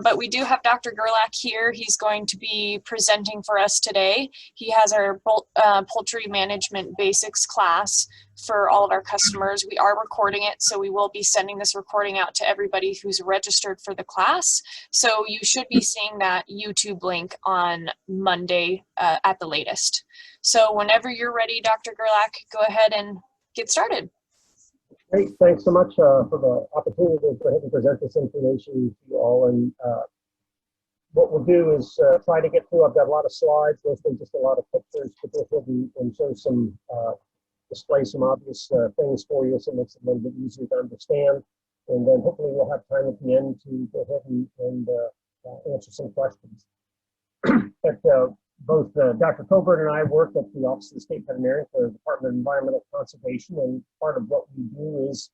But we do have Dr. Gerlach here. He's going to be presenting for us today. He has our poultry management basics class for all of our customers. We are recording it, so we will be sending this recording out to everybody who's registered for the class. So you should be seeing that YouTube link on Monday at the latest. So whenever you're ready, Dr. Gerlach, go ahead and get started. Great, thanks so much for the opportunity to go ahead and present this information to you all. And what we'll do is try to get through. I've got a lot of slides, mostly just a lot of pictures to go ahead and show some, display some obvious things for you, so it makes it a little bit easier to understand. And then hopefully we'll have time at the end to go ahead and answer some questions. But both Dr. Coburn and I work at the Office of the State Veterinarian for the Department of Environmental Conservation, and part of what we do is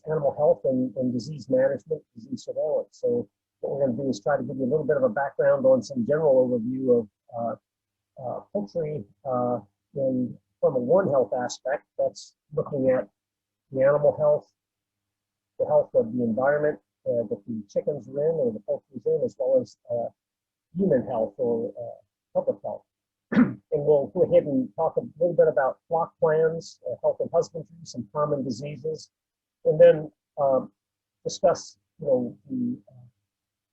animal health and disease management, disease surveillance. So what we're going to do is try to give you a little bit of a background on some general overview of poultry and from a One Health aspect. That's looking at the animal health, the health of the environment that the chickens are in or the poultry is in, as well as human health or public health. And we'll go ahead and talk a little bit about flock plans, health and husbandry, some common diseases, and then discuss, the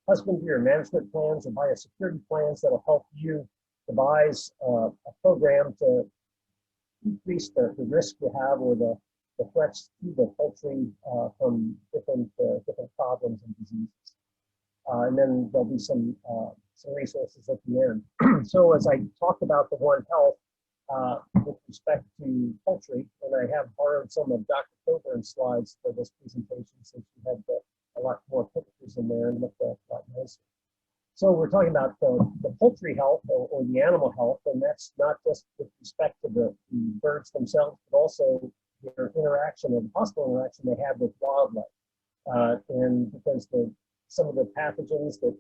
husbandry or management plans or biosecurity plans that will help you devise a program to decrease the risk you have or the threats to the poultry from different problems and diseases. And then there'll be some resources at the end. So as I talked about the One Health with respect to poultry, and I have borrowed some of Dr. Coburn's slides for this presentation since we had a lot more pictures in there and looked a lot nicer. So we're talking about the poultry health or the animal health, and that's not just with respect to the birds themselves, but also their interaction and possible interaction they have with wildlife. And because some of the pathogens that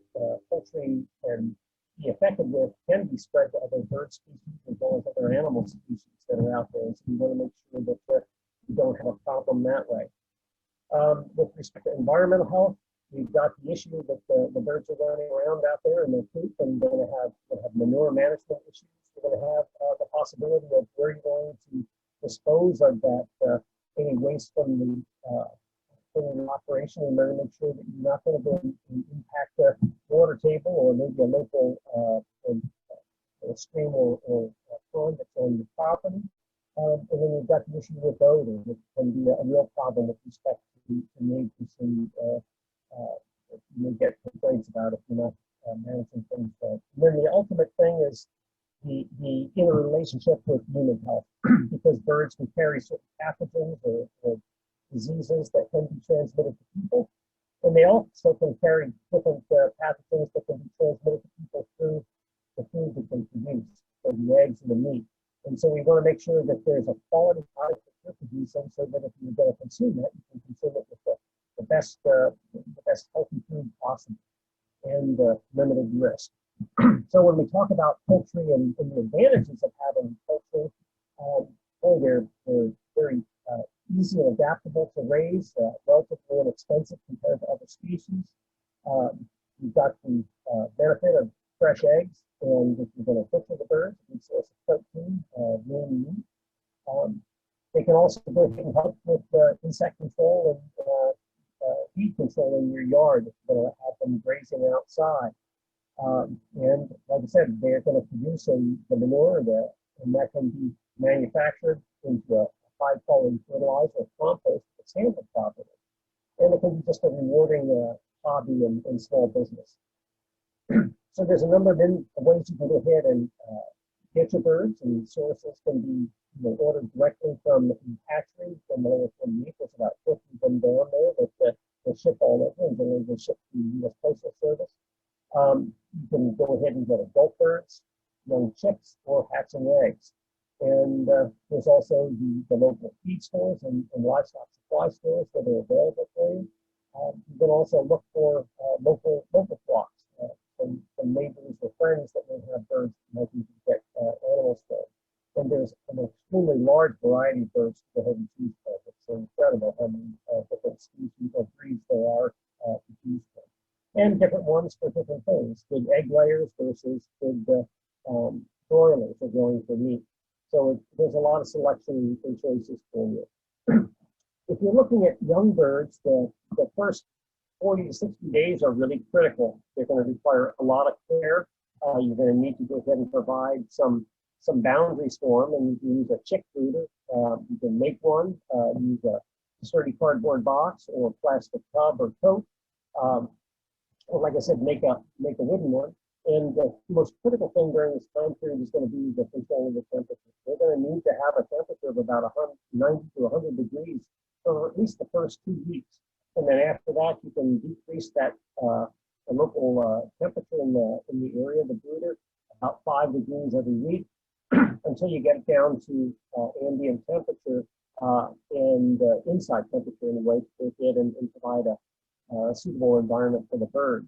poultry can be affected with can be spread to other bird species as well as other animal species that are out there. And so we want to make sure that we don't have a problem that way. With respect to environmental health, we've got the issue that the birds are running around out there in their poop, and they're going to have manure management issues. We're going to have the possibility of where you're going to dispose of that any waste from the operation, and then make sure that you're not going to impact the water table or maybe a local stream or pond that's on your property. And then you've got the issue with odor, which can be a real problem with respect to maintenance, and you may get complaints about if you're not managing things right. And then the ultimate thing is the interrelationship with human health, because birds can carry certain pathogens or diseases that can be transmitted to people, and they also can carry different pathogens that can be transmitted to people through the food that they produce, or the eggs and the meat. And so we want to make sure that there's a quality product that you're producing, so that if you're going to consume it, you can consume it with the best healthy food possible and limited risk. So when we talk about poultry and the advantages of having poultry, they're very easy and adaptable to raise, relatively inexpensive compared to other species. You've got the benefit of fresh eggs, and if you're going to butcher the birds, a good source of protein, lean meat. They can also go ahead and help with insect control and weed control in your yard if you're going to have them grazing outside. And like I said, they're going to produce the manure, and that can be manufactured into a high-quality fertilizer or compost that's handled properly. And it can be just a rewarding hobby and small business. So there's a number of ways you can go ahead and get your birds, and sources can be ordered directly from the hatchery, from the meat. There's about 50 of them down there that they ship all over, and then they ship to the U.S. Postal Service. You can go ahead and get adult birds, young chicks, or hatching eggs. And there's also the local feed stores and livestock supply stores that are available for you. You can also look for local flocks from neighbors or friends that may have birds that might need to get animals from. And there's an extremely large variety of birds to go ahead and choose from. It's incredible how many different species or breeds there are to choose from. and different ones for different things. Good egg layers versus good broilers are going for meat. So there's a lot of selection and choices for you. If you're looking at young birds, the first 40 to 60 days are really critical. They're going to require a lot of care. You're going to need to go ahead and provide some boundaries for them, and you can use a chick brooder. You can make one, use a sturdy cardboard box or plastic tub or tote. Or like I said, make a wooden one. And the most critical thing during this time period is going to be the control of the temperature. They're going to need to have a temperature of about 90 to 100 degrees for at least the first 2 weeks. And then after that, you can decrease that the local temperature in the area of the brooder about 5 degrees every week until you get down to ambient temperature and inside temperature in a way to get and provide a suitable environment for the birds.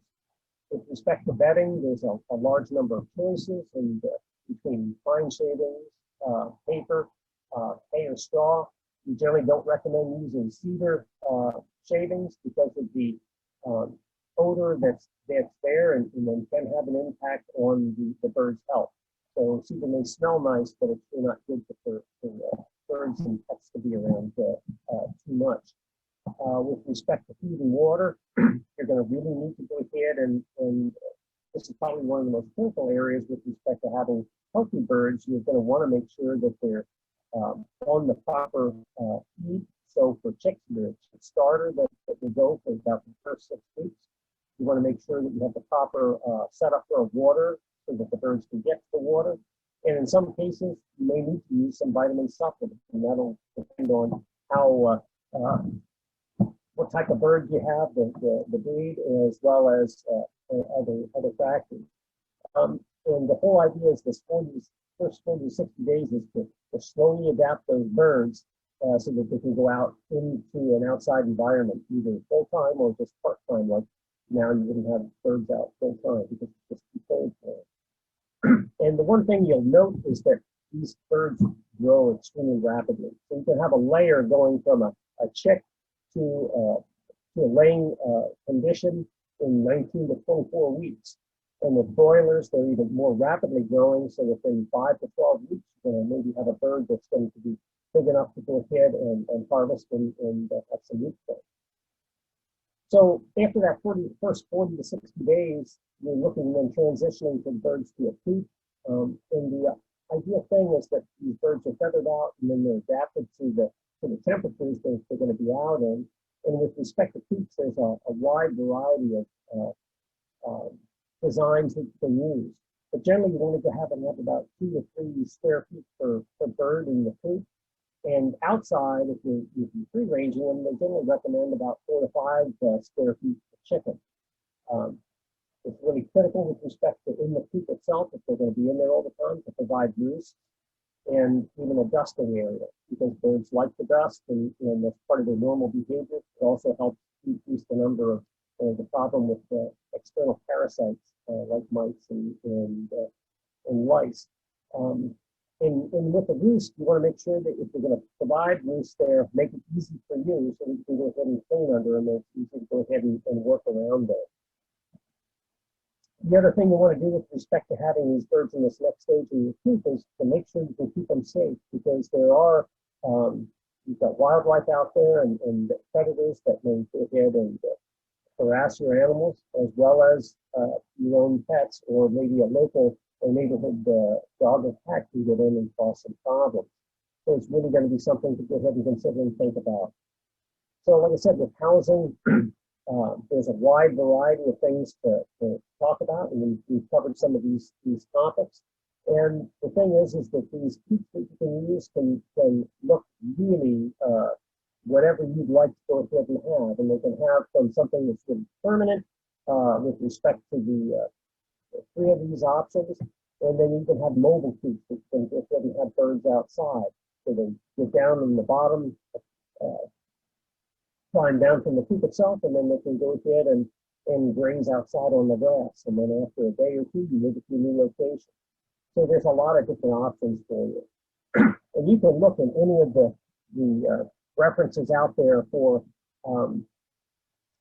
With respect to bedding, there's a large number of choices and between pine shavings, paper, hay or straw. We generally don't recommend using cedar shavings because of the odor that's there and then can have an impact on the bird's health. So cedar may smell nice, but it's really not good for birds and pets to be around too much. With respect to food and water, you're going to really need to go ahead and this is probably one of the most critical areas with respect to having healthy birds. You're going to want to make sure that they're on the proper feed. So for chicks, your chick starter that will go for about the first 6 weeks. You want to make sure that you have the proper setup for water so that the birds can get to the water. And in some cases, you may need to use some vitamin supplements, and that'll depend on how what type of bird you have, the breed, as well as other factors. And the whole idea is this first 40 to 60 days is to slowly adapt those birds so that they can go out into an outside environment, either full-time or just part-time. Like now you wouldn't have birds out full-time because it's just too cold for them. And the one thing you'll note is that these birds grow extremely rapidly. So you can have a layer going from a chick to a laying condition in 19 to 24 weeks. And with broilers, they're even more rapidly growing. So within 5 to 12 weeks, you're going to maybe have a bird that's going to be big enough to go ahead and harvest and have some meat for it. So after that first 40 to 60 days, you're looking then transitioning from birds to a coop. And the ideal thing is that these birds are feathered out and then they're adapted to the temperatures that they're going to be out in. And with respect to coops, there's a wide variety of designs that you can use. But generally, you wanted to have about 2 to 3 square feet per bird in the coop. And outside, if you're free ranging them, they generally recommend about 4 to 5 square feet per chicken. It's really critical with respect to in the coop itself, if they're going to be in there all the time, to provide roost and even a dusting area, because birds like the dust and that's part of their normal behavior. It also helps decrease the number of the problem with external parasites like mites and lice. And with the roost, you want to make sure that if you're going to provide roost there, make it easy for you so that you can go ahead and clean under them. It's easy to go ahead and work around there. The other thing you want to do with respect to having these birds in this next stage in your coop is to make sure you can keep them safe, because there are, you've got wildlife out there and predators that may go ahead and harass your animals, as well as your own pets, or maybe a local or neighborhood dog or cat can get in and cause some problems. So it's really going to be something to go ahead and consider and think about. So like I said, with housing, there's a wide variety of things to talk about, and we've covered some of these topics. And the thing is that these coops that you can use can look really whatever you'd like to go ahead and have. And they can have from something that's really permanent with respect to the 3 of these options. And then you can have mobile coops that can go ahead and have birds outside. So they get down in the bottom, climb down from the coop itself, and then they can go ahead and graze outside on the grass. And then after a day or 2, you move it to a new location. So there's a lot of different options for you. And you can look in any of the references out there for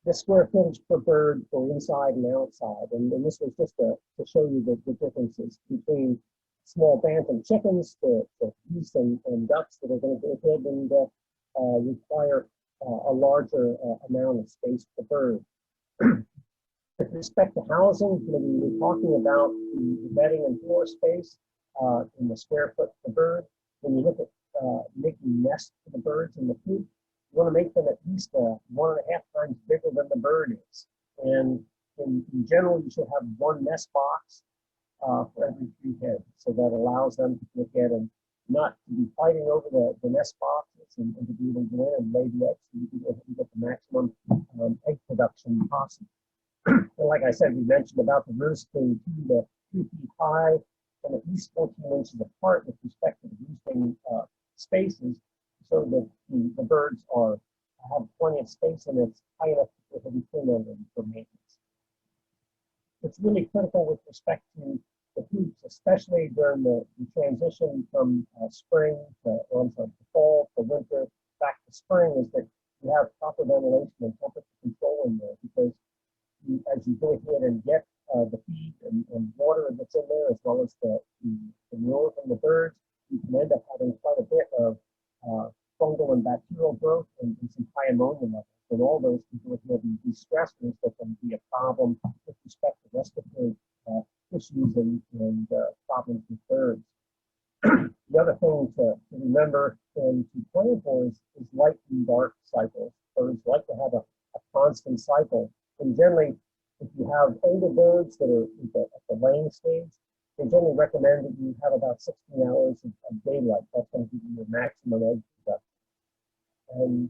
the square footage per bird for inside and outside. And this was just to show you the differences between small bantam chickens to geese and ducks that are going to go ahead and require a larger amount of space per bird. With respect to housing, we're talking about the bedding and floor space in the square foot per bird. When you look at making nests for the birds in the coop, you want to make them at least 1.5 times bigger than the bird is. And in general, you should have one nest box for every 3 heads. So that allows them to look at and not to be fighting over the nest boxes and to be able to go in and lay the eggs so you can get the maximum egg production possible. And like I said, we mentioned about the roost being 2 to 3 feet high and at least 14 inches apart with respect to the roosting spaces, so that the birds have plenty of space and it's high enough to put heavy food on them for maintenance. It's really critical with respect to the coops, especially during the transition from spring to fall to winter back to spring, is that you have proper ventilation and temperature control in there, because as you go ahead and get the feed and water that's in there, as well as the manure from the birds, you can end up having quite a bit of fungal and bacterial growth and some high ammonia levels. And all those can go ahead and be stressors that can be a problem with respect to respiratory issues and problems with birds. The other thing to remember and to plan for is light and dark cycles. Birds like to have a constant cycle. And generally, if you have older birds that are at the laying stage, they generally recommend that you have about 16 hours of daylight. That's going to give you your maximum egg production. And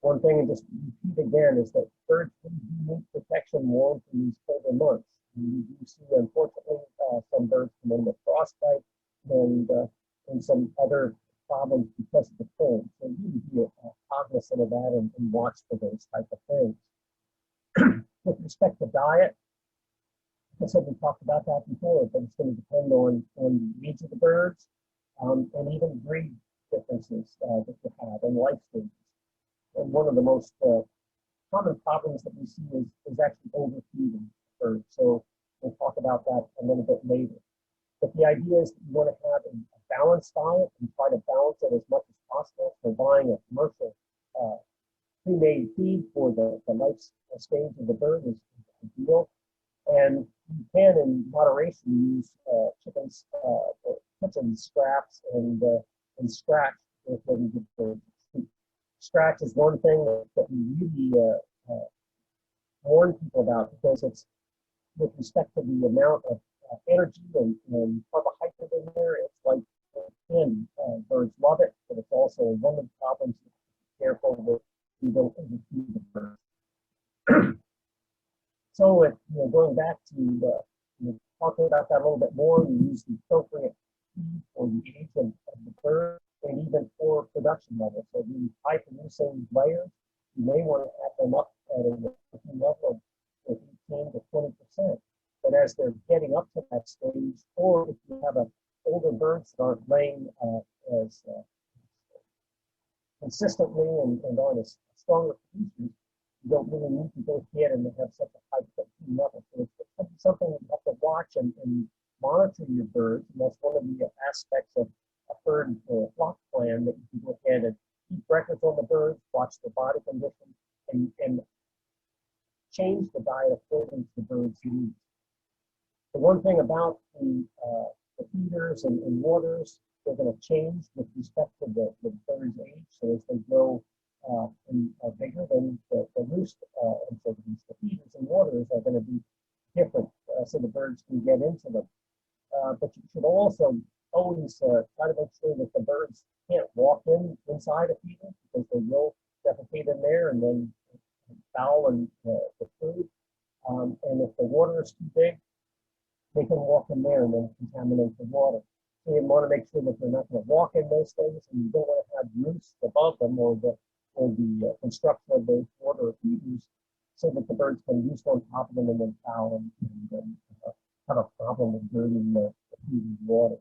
one thing, and just repeat again, is that birds do need protection more in these colder months. We do see, unfortunately, some birds come in with frostbite and some other problems because of the cold. So really be cognizant of that and watch for those type of things. With respect to diet, like I said, we talked about that before, but it's going to depend on the needs of the birds and even breed differences that you have and life stages. And one of the most common problems that we see is actually overfeeding birds. So we'll talk about that a little bit later. But the idea is that you want to have a balanced diet and try to balance it as much as possible. So buying a commercial pre-made feed for the life stage of the bird is ideal. And you can, in moderation, use kitchen scraps and scratch with the birds. Scratch is one thing that we really warn people about, because it's with respect to the amount of energy and carbohydrate in there. It's like candy. Birds love it, but it's also one of the problems to be careful with. You don't overfeed the birds. So, going back to talking about that a little bit more, you use the appropriate feed for the age of the bird and even for production levels. So, the high producing layers, you may want to have them up at a working level of 18 to 20%. But as they're getting up to that stage, or if you have older birds that aren't laying as consistently and aren't as stronger producers, you don't really need to go ahead and have such a high protein level. So it's something you have to watch and monitor your birds, and that's one of the aspects of a herd or flock plan, that you can go ahead and keep records on the birds, watch their body condition, and change the diet according to the bird's needs. The one thing about the feeders and waters, they're going to change with respect to the bird's age. So as they grow and are bigger, then the roost and so the feeders and waters are going to be different, so the birds can get into them. But you should also always try to make sure that the birds can't walk inside a feeder, because they will defecate in there and then foul and the food. And if the water is too big, they can walk in there and then contaminate the water. So you want to make sure that they're not going to walk in those things, and you don't want to have roosts above them or the construction of those water feeders, so that the birds can roost on top of them and then foul and have a problem with dirtying the feed and water.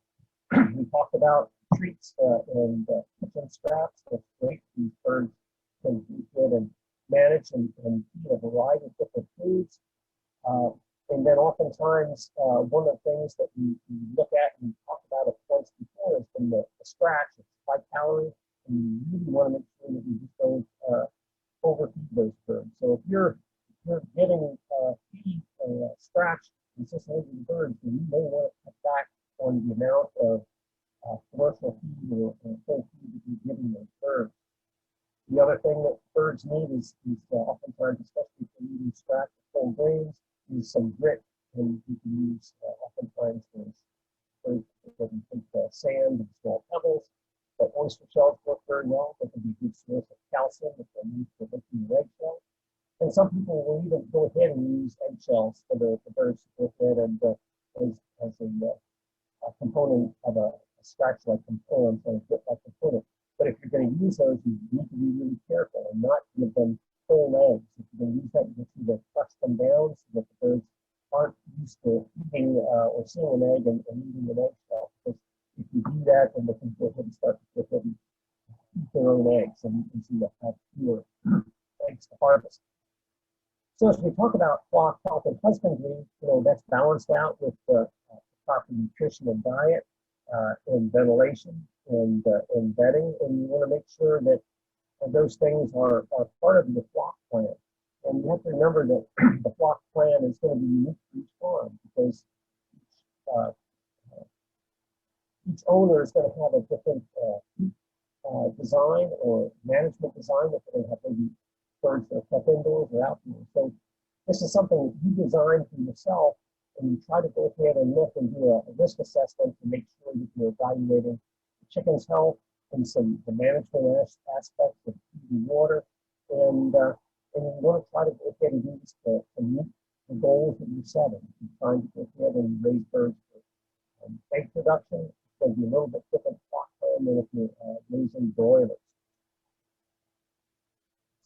We talked about treats and kitchen scraps. That's great. These birds can be good and manage and feed a variety of different foods. And then oftentimes, one of the things that we look at and we talked about it once before is from the scratch. It's high calorie, and you really want to make sure that you just don't overfeed those birds. So if you're getting feed scratch consistently to the birds, then you may want to cut back on the amount of commercial feed or whole feed that you're giving those birds. The other thing that birds need is oftentimes, especially if they're eating scratch or whole grains, is some grit, and you can use oftentimes those sand and small pebbles. But oyster shells work very well. They can be a good source of calcium that they need for making the eggshells. And some people will even go ahead and use eggshells for the birds to go ahead and as a component of a scratch-like component, a grit-like component. But if you're going to use those, you need to be really careful and not give them whole eggs. If you're going to use that, you need to crush them down so that the birds aren't used to eating or seeing an egg and eating an eggshell. Because if you do that, then they can go ahead and start to go ahead and eat their own eggs, and you can see that have fewer eggs to harvest. So as we talk about flock health and husbandry, that's balanced out with proper nutrition and diet, and ventilation and bedding, and you want to make sure that those things are part of your flock plan. And you have to remember that the flock plan is going to be unique for each farm, because each owner is going to have a different design or management design. If they're going to have maybe birds that are kept indoors or outdoors. So this is something that you design for yourself, and you try to go ahead and look and do a risk assessment to make sure that you're evaluating the chicken's health and the management aspects of food and water, and you want to try to go ahead and do this to meet the goals that you're setting. If you're trying to go ahead and raise birds for egg production, it's going to be a little bit different flock plan than if you're raising broilers.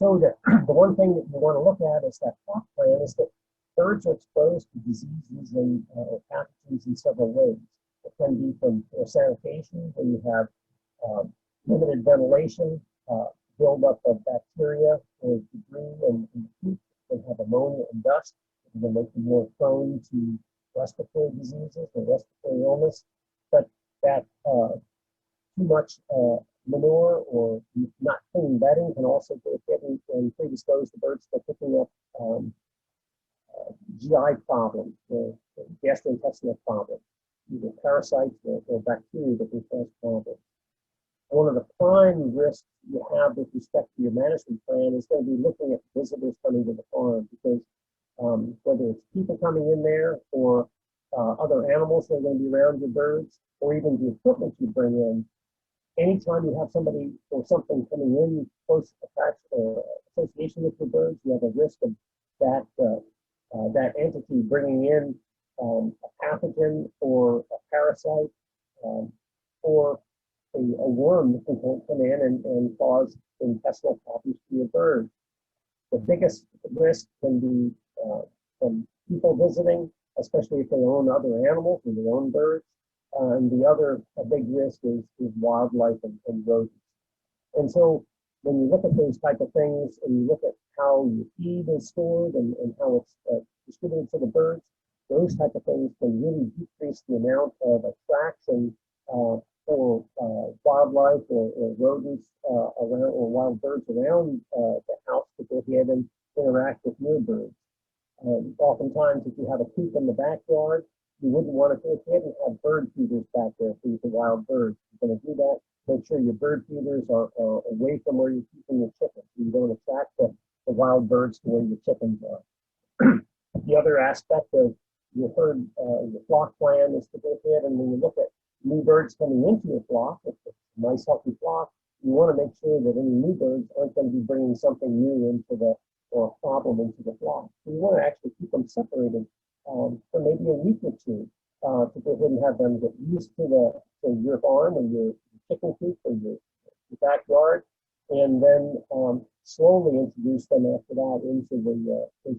So the one thing that you want to look at is that flock plan is that birds are exposed to diseases and pathogens in several ways. It can be from poor sanitation, where you have limited ventilation, buildup of bacteria or debris and poop. They have ammonia and dust, and then make them more prone to respiratory diseases or respiratory illness. But that too much manure or not clean bedding can also go ahead and predispose the birds to picking up GI problems, or gastrointestinal problems, either parasites or bacteria that can cause problems. One of the prime risks you have with respect to your management plan is going to be looking at visitors coming to the farm, because whether it's people coming in there or other animals that are going to be around your birds, or even the equipment you bring in, anytime you have somebody or something coming in close attached association with your birds, you have a risk of that entity bringing in a pathogen or a parasite or a worm that can come in and cause intestinal problems to your bird. The biggest risk can be from people visiting, especially if they own other animals or their own birds. And the other big risk is wildlife and rodents. And so when you look at those type of things and you look at how your feed is stored and how it's distributed to the birds, those type of things can really decrease the amount of attraction for wildlife or rodents around, or wild birds around the house to go ahead and interact with your birds. Oftentimes, if you have a coop in the backyard, you wouldn't want to go ahead and have bird feeders back there for the wild birds. If you're going to do that, make sure your bird feeders are away from where you're keeping your chickens, so you don't attract the wild birds to where your chickens are. The other aspect of your flock plan is to go ahead and, when you look at new birds coming into your flock, if it's a nice healthy flock, you want to make sure that any new birds aren't going to be bringing something new or a problem into the flock. So you want to actually keep them separated for maybe a week or two to go ahead and have them get used to your farm or your chicken coop or your backyard, and then slowly introduce them after that into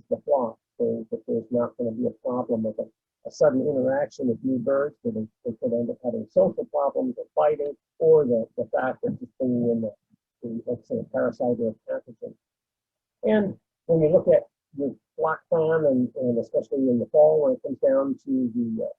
the flock, so that there's not going to be a problem of a sudden interaction with new birds where they could end up having social problems or fighting, or the fact that just bringing in let's say, a parasite or a pathogen. And when you look at your flock plan, and especially in the fall when it comes down to the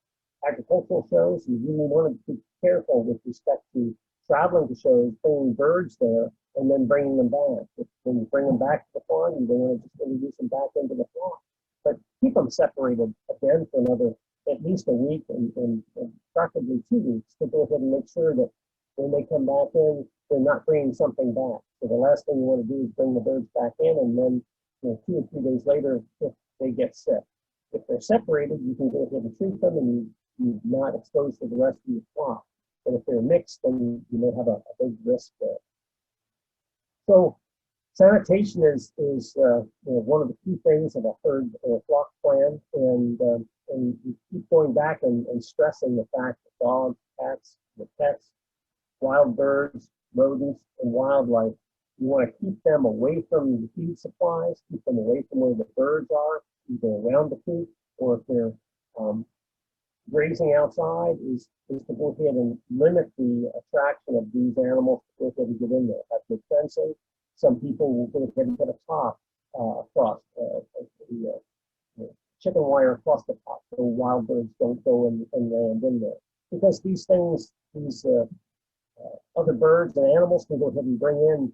agricultural shows, you really want to be careful with respect to traveling to shows, bringing birds there, and then bringing them back. When you bring them back to the farm, you don't want to just introduce them back into the flock. But keep them separated again for another, at least a week, and preferably 2 weeks, to go ahead and make sure that when they come back in, they're not bringing something back. So the last thing you want to do is bring the birds back in, and then 2 or 3 days later, if they get sick. If they're separated, you can go ahead and treat them, and you're not exposed to the rest of your flock. But if they're mixed, then you may have a big risk there. So sanitation is one of the key things of a herd or a flock plan, and we keep going back and stressing the fact that dogs, cats, the pets, wild birds, rodents, and wildlife, you want to keep them away from the feed supplies, keep them away from where the birds are, either around the coop, or if they're grazing outside, is to go ahead and limit the attraction of these animals to go ahead and get in there. That's with fencing. Some people will go ahead and put a top across the chicken wire across the top, so wild birds don't go and land in there. Because these things, these other birds and animals can go ahead and bring in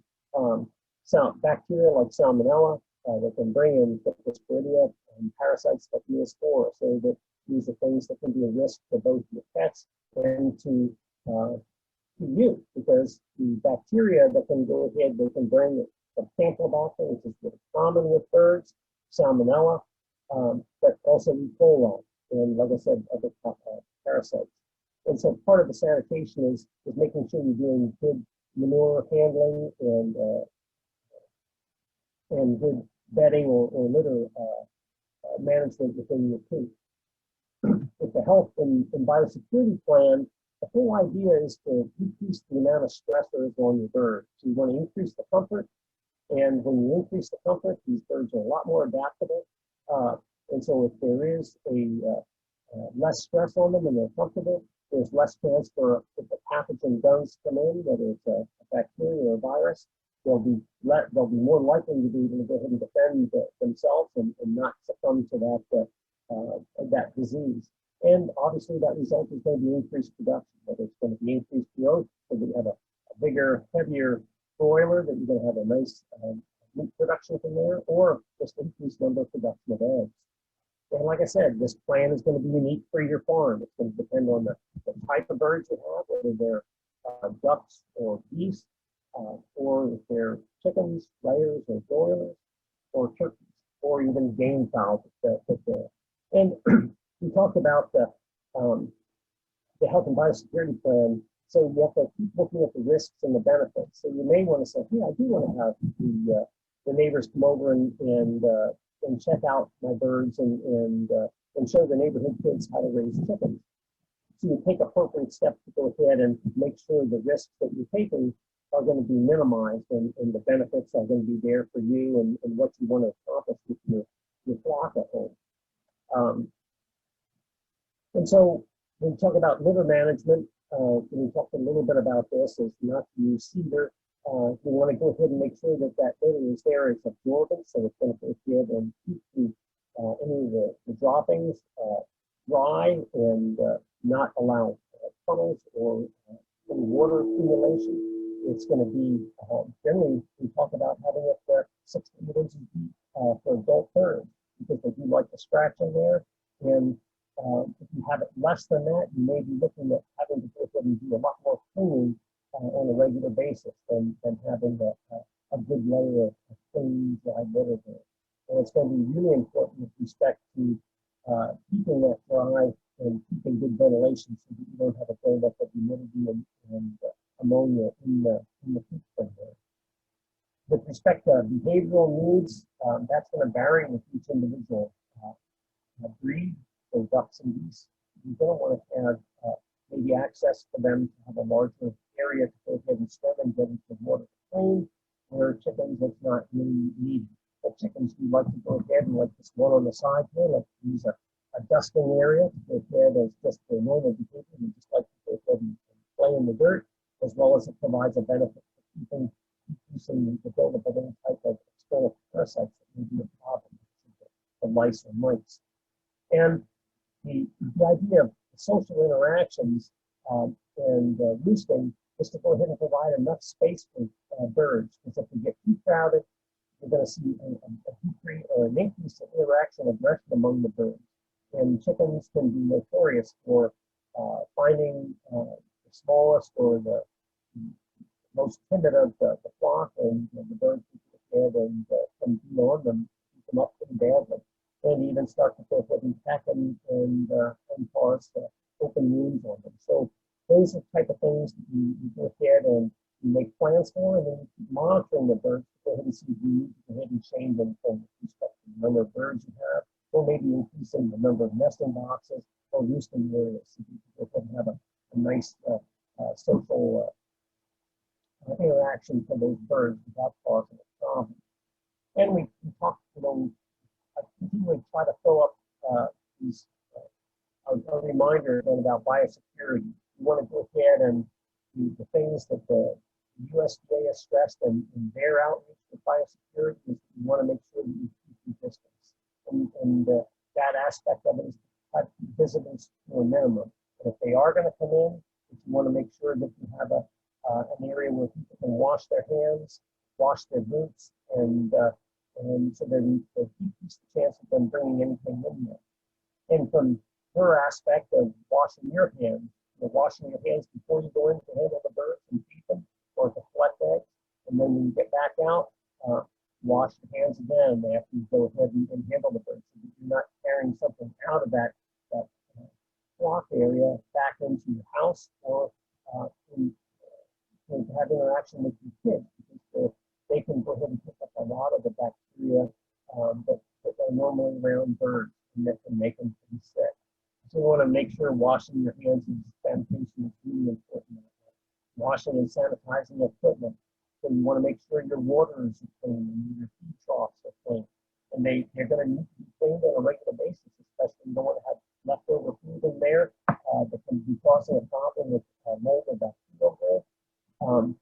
some bacteria like Salmonella that can bring in Coccydia and parasites like Neospora. So that these are things that can be a risk to both your pets and to you, because the bacteria that can go ahead, they can bring Campylobacter, which is really common with birds, Salmonella, but also E. coli, and like I said, other parasites. And so part of the sanitation is making sure you're doing good manure handling and good bedding or litter management within your coop. With the health and biosecurity plan, the whole idea is to decrease the amount of stressors on your bird. So you want to increase the comfort, and when you increase the comfort, these birds are a lot more adaptable. And so if there is less stress on them and they're comfortable, there's less chance for, if the pathogen does come in, whether it's a bacteria or a virus, they'll be more likely to be able to go ahead and defend themselves and not succumb to that disease. And obviously that result is going to be increased production, whether it's going to be increased growth, so that you have a bigger, heavier broiler, that you're going to have a nice meat production from there, or just increased number of production of eggs. And like I said, this plan is going to be unique for your farm. It's going to depend on the type of birds you have, whether they're ducks or geese, or if they're chickens, layers, or broilers, or turkeys, or even game fowl. And we talked about the health and biosecurity plan. So you have to keep looking at the risks and the benefits. So you may want to say, hey, I do want to have the neighbors come over and check out my birds and show the neighborhood kids how to raise chickens. So you take appropriate steps to go ahead and make sure the risks that you're taking are going to be minimized, and the benefits are going to be there for you and what you want to accomplish with your flock at home. And so when we talk about litter management, we talked a little bit about this, is not to use cedar. You want to go ahead and make sure that litter is there, it's absorbent, so it's going to go ahead and keep any of the droppings dry and not allow tunnels or any water accumulation. It's going to be, generally, we talk about having it 6 to 8 inches deep for adult birds, because they do like to scratch in there. And if you have it less than that, you may be looking at having to go ahead and do a lot more cleaning on a regular basis than having a good layer of clean, dry litter there. And it's going to be really important with respect to keeping that dry and keeping good ventilation, so that you don't have a buildup of humidity and ammonia in the coop from there. With respect to behavioral needs, that's going to vary with each individual breed. So ducks and geese, you don't want to have maybe access for them to have a larger area to go ahead and swim and get into the water to clean, where chickens, it's not really needed. But chickens, we like to go ahead and, like this one on the side here, like use a dusting area to go ahead as just for normal behavior. We just like to go ahead and play in the dirt, as well as it provides a benefit for decreasing the buildup of any type of external parasites that may be a problem. of lice or mice. And the idea of social interactions and roosting is to go ahead and provide enough space for birds, because if they get too crowded, you're going to see a decrease or an increase in interaction aggression among the birds. And chickens can be notorious for finding the smallest or the most timid of the flock, and the birds get ahead and can be on them, keep them up pretty badly, and even start to go ahead and peck and cause open wounds on them. So those are the type of things that you go ahead and you make plans for, and then you keep monitoring the birds to go ahead and see if you need to go ahead and change them with respect to the number of birds you have, or maybe increasing the number of nesting boxes or roosting areas, so you can go ahead and have a nice social interaction for those birds without causing a problem. And we talk, I continually try to fill up these a reminder again about biosecurity. You want to go ahead and do the things that the USDA has stressed in their outreach with biosecurity is you want to make sure that you keep your distance. And that aspect of it is try to keep visitors to a minimum. And if they are going to come in, you want to make sure that you have an area where people can wash their hands, wash their boots, and so then they decrease the chance of them bringing anything in there. And from her aspect of washing your hands, washing your hands before you go in to handle the birds and feed them, or to collect eggs, and then when you get back out, wash your hands again after you go ahead and handle the birds, so that you're not carrying something out of that flock area back into your house, or to have interaction with your kids, because they can go ahead and pick up a lot of the bacteria that are normally around birds, and that can make them pretty sick. So you want to make sure washing your hands and sanitation is really important. Washing and sanitizing equipment. So you want to make sure your waters are clean and your feed troughs are clean. And they're going to need to be cleaned on a regular basis, especially you don't want to have leftover food in there that can be causing a problem with mold or bacterial growth.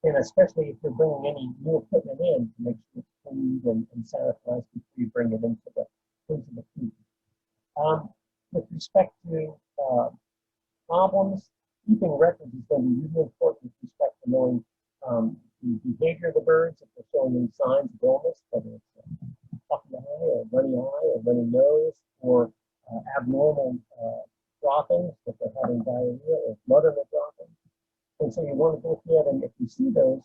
And especially if you're bringing any new equipment in, to make sure it's cleaned and sanitized before you bring it into the feed. With respect to problems, keeping records is going to be really important with respect to knowing the behavior of the birds, if they're showing any signs of illness, whether it's a puffy eye or runny nose, or abnormal droppings, if they're having diarrhea or blood in the droppings. And so you want to go ahead and, if you see those,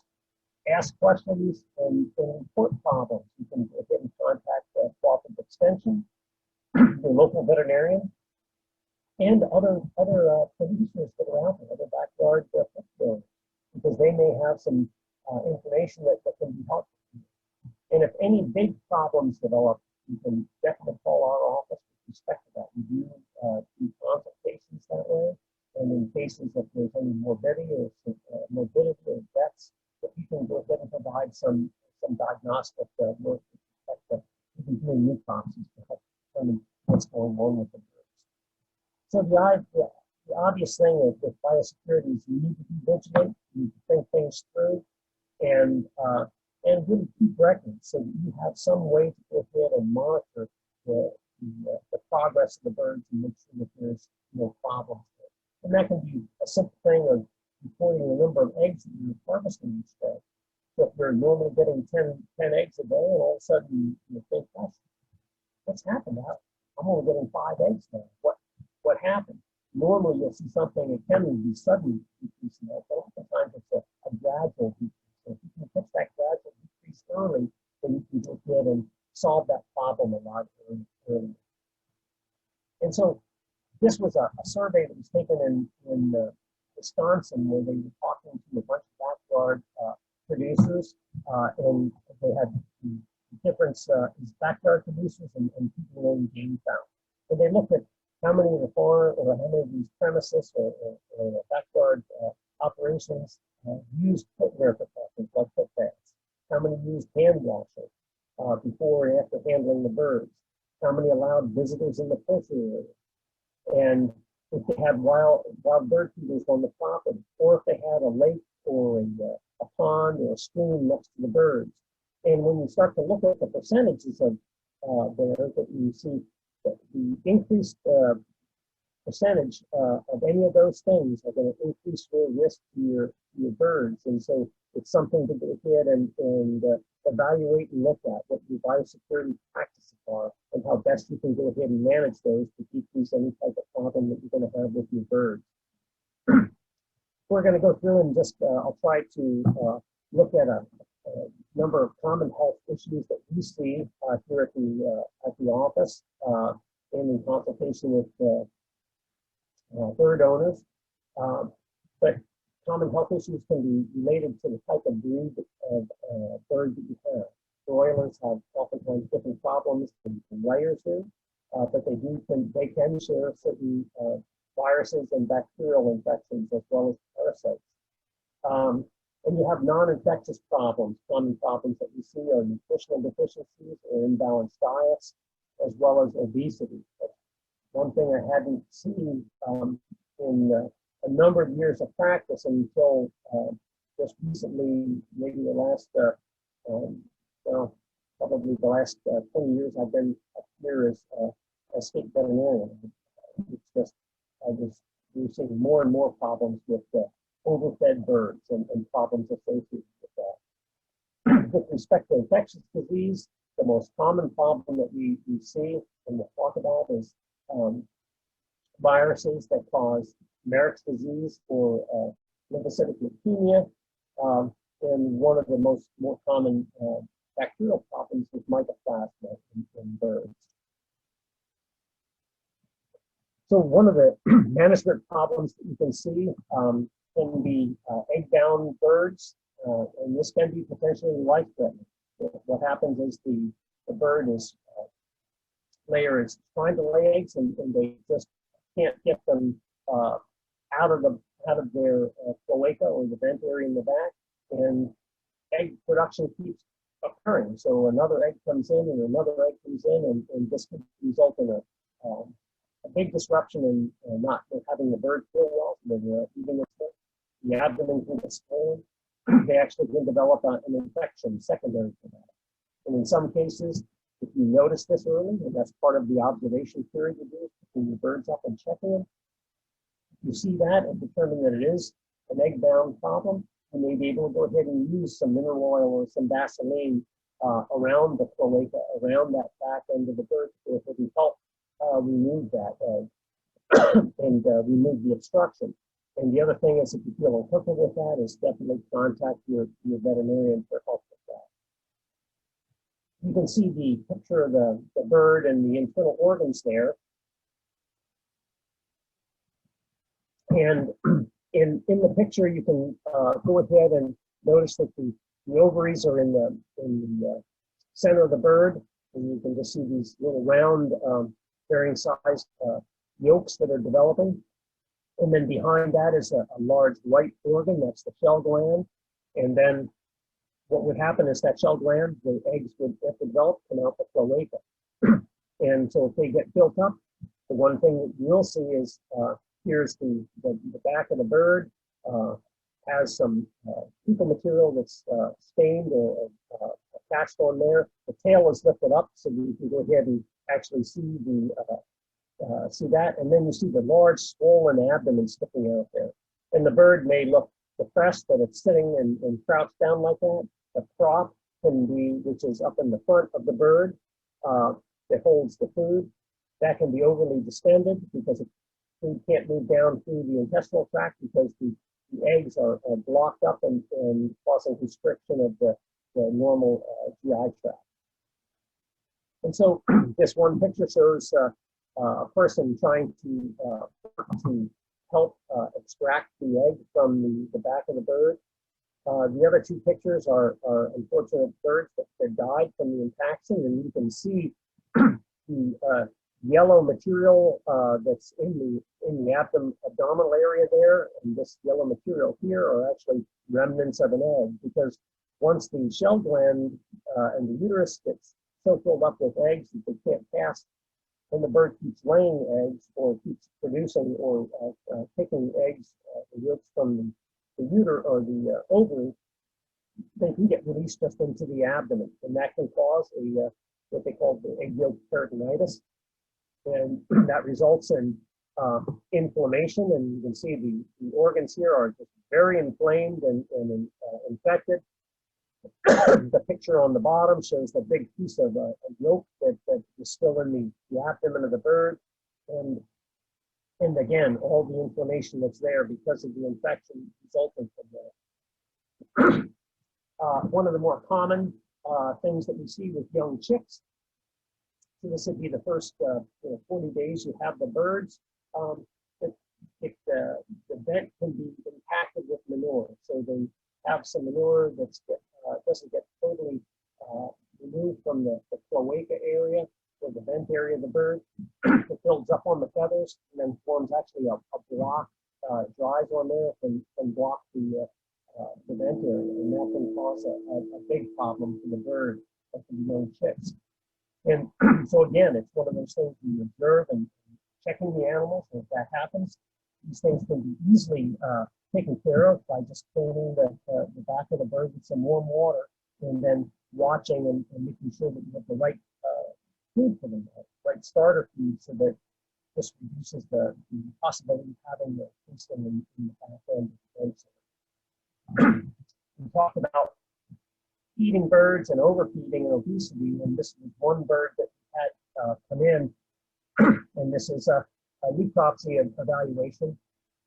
ask questions and report problems. You can go ahead and contact the Cooperative Extension, your local veterinarian, and other producers that are out there, other backyard pet builders, because they may have some information that can be helpful. And if any big problems develop, you can definitely call our office with respect to that. We do consultations that way. And in cases if there's any morbidity or deaths, that you can go ahead and provide some diagnostic work with respect to even doing necropsies to help determine what's going on with the birds. So the obvious thing with biosecurity is you need to be vigilant, you need to think things through, and really keep records so that you have some way to go ahead and monitor the progress of the birds and make sure that there's no problems there. And that can be a simple thing of reporting the number of eggs that you're harvesting each day. So if you're normally getting 10 eggs a day, and all of a sudden you think, gosh, what's happened? I'm only getting 5 eggs now. What happened? Normally you'll see something, it can be sudden decrease in that, but oftentimes it's a gradual decrease. So if you can catch that gradual decrease early, then you can go ahead and solve that problem a lot earlier. And so this was a survey that was taken in Wisconsin, where they were talking to a bunch of backyard producers, and they had the difference is backyard producers and people who own game found. So they looked at how many of the farm or how many of these premises or backyard operations used footwear precautions like foot pads, how many used hand washing before and after handling the birds, how many allowed visitors in the poultry area, and if they had wild bird feeders on the property, or if they had a lake or a pond or a stream next to the birds. And when you start to look at the percentages of there that you see that the increased percentage of any of those things are going to increase your risk to your birds. And so it's something to go ahead and evaluate and look at what your biosecurity practices are and how best you can go ahead and manage those to decrease any type of problem that you're going to have with your birds. We're going to go through and just, I'll try to look at a number of common health issues that we see here at the office and in consultation with bird owners. But common health issues can be related to the type of breed of bird that you have. Broilers have oftentimes different problems than layers do, but they can share certain viruses and bacterial infections as well as parasites. And you have non-infectious problems. Common problems that we see are nutritional deficiencies or imbalanced diets, as well as obesity. That's one thing I hadn't seen in a number of years of practice until just recently, maybe the last, well, probably the last 20 years I've been up here as a state veterinarian. It's just, we're seeing more and more problems with overfed birds and problems associated with that. With respect to infectious disease, the most common problem that we see and we'll talk about is viruses that cause Merrick's disease or lymphocytic leukemia, and one of the more common bacterial problems is Mycoplasma in birds. So one of the management problems that you can see can be egg-bound birds, and this can be potentially life-threatening. What happens is the bird layer is trying to lay eggs, and they just can't get them out of their cloaca or the vent area in the back, and egg production keeps occurring. So another egg comes in, and another egg comes in, and this could result in a big disruption in not having the bird feel well, so they're eating the abdomen can get swollen. They actually can develop an infection secondary to that. And in some cases, if you notice this early, and that's part of the observation period you do, picking your birds up and checking them, if you see that and determine that it is an egg-bound problem, you may be able to go ahead and use some mineral oil or some Vaseline around the cloaca, around that back end of the bird, so it can help remove that egg and remove the obstruction. And the other thing is, if you feel uncomfortable with that, is definitely contact your veterinarian for help with that. You can see the picture of the bird and the internal organs there. And in the picture, you can go ahead and notice that the ovaries are in the center of the bird, and you can just see these little round, varying sized yolks that are developing. And then behind that is a large white organ, that's the shell gland. And then what would happen is that shell gland, the eggs would, if develop, come out the cloaca. And so if they get built up, the one thing that you'll see is here's the back of the bird, has some fecal material that's stained or attached on there. The tail is lifted up so you can go ahead and actually see see that, and then you see the large swollen abdomen sticking out there. And the bird may look depressed that it's sitting and crouched down like that. The prop can be, which is up in the front of the bird that holds the food, that can be overly distended because food can't move down through the intestinal tract because the eggs are blocked up and causing constriction of the normal GI tract. And so this one picture shows a person trying to help extract the egg from the back of the bird. The other two pictures are unfortunate birds that died from the impaction, and you can see the yellow material that's in the abdominal area there, and this yellow material here are actually remnants of an egg, because once the shell gland and the uterus gets so filled up with eggs that they can't pass, and the bird keeps laying eggs or keeps producing or taking eggs, the yolks from the uterus or the ovary, they can get released just into the abdomen, and that can cause a what they call the egg yolk peritonitis. And that results in inflammation, and you can see the organs here are just very inflamed and infected. The picture on the bottom shows the big piece of yolk that is still in the abdomen of the bird. And again, all the inflammation that's there because of the infection resulting from that. One of the more common things that we see with young chicks, so this would be the first 40 days you have the birds. The vent can be impacted with manure. So they have some manure that doesn't get totally removed from the cloaca area or the vent area of the bird. It builds up on the feathers and then forms actually a block, dries on there and can block the vent area. And that can cause a big problem for the bird and for the young chicks. And so again, it's one of those things we observe and checking the animals. And if that happens, these things can be easily taken care of by just cleaning the back of the bird with some warm water and then watching and making sure that you have the right food for them, right starter food, so that this reduces the possibility of having the insulin in the back end of the vent. We talk about feeding birds and overfeeding and obesity, and this is one bird that we had come in, and this is a Reproxy Evaluation.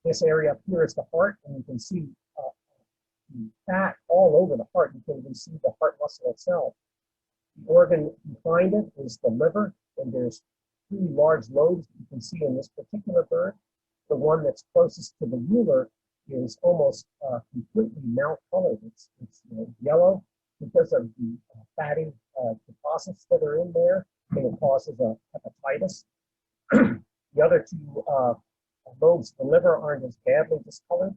This area up here is the heart, and you can see fat all over the heart. You can even see the heart muscle itself. The organ behind it is the liver, and there's 3 large lobes you can see in this particular bird. The one that's closest to the ruler is almost completely malcolored. It's yellow because of the fatty deposits that are in there, and it causes a hepatitis. The other 2 lobes of the liver aren't as badly discolored,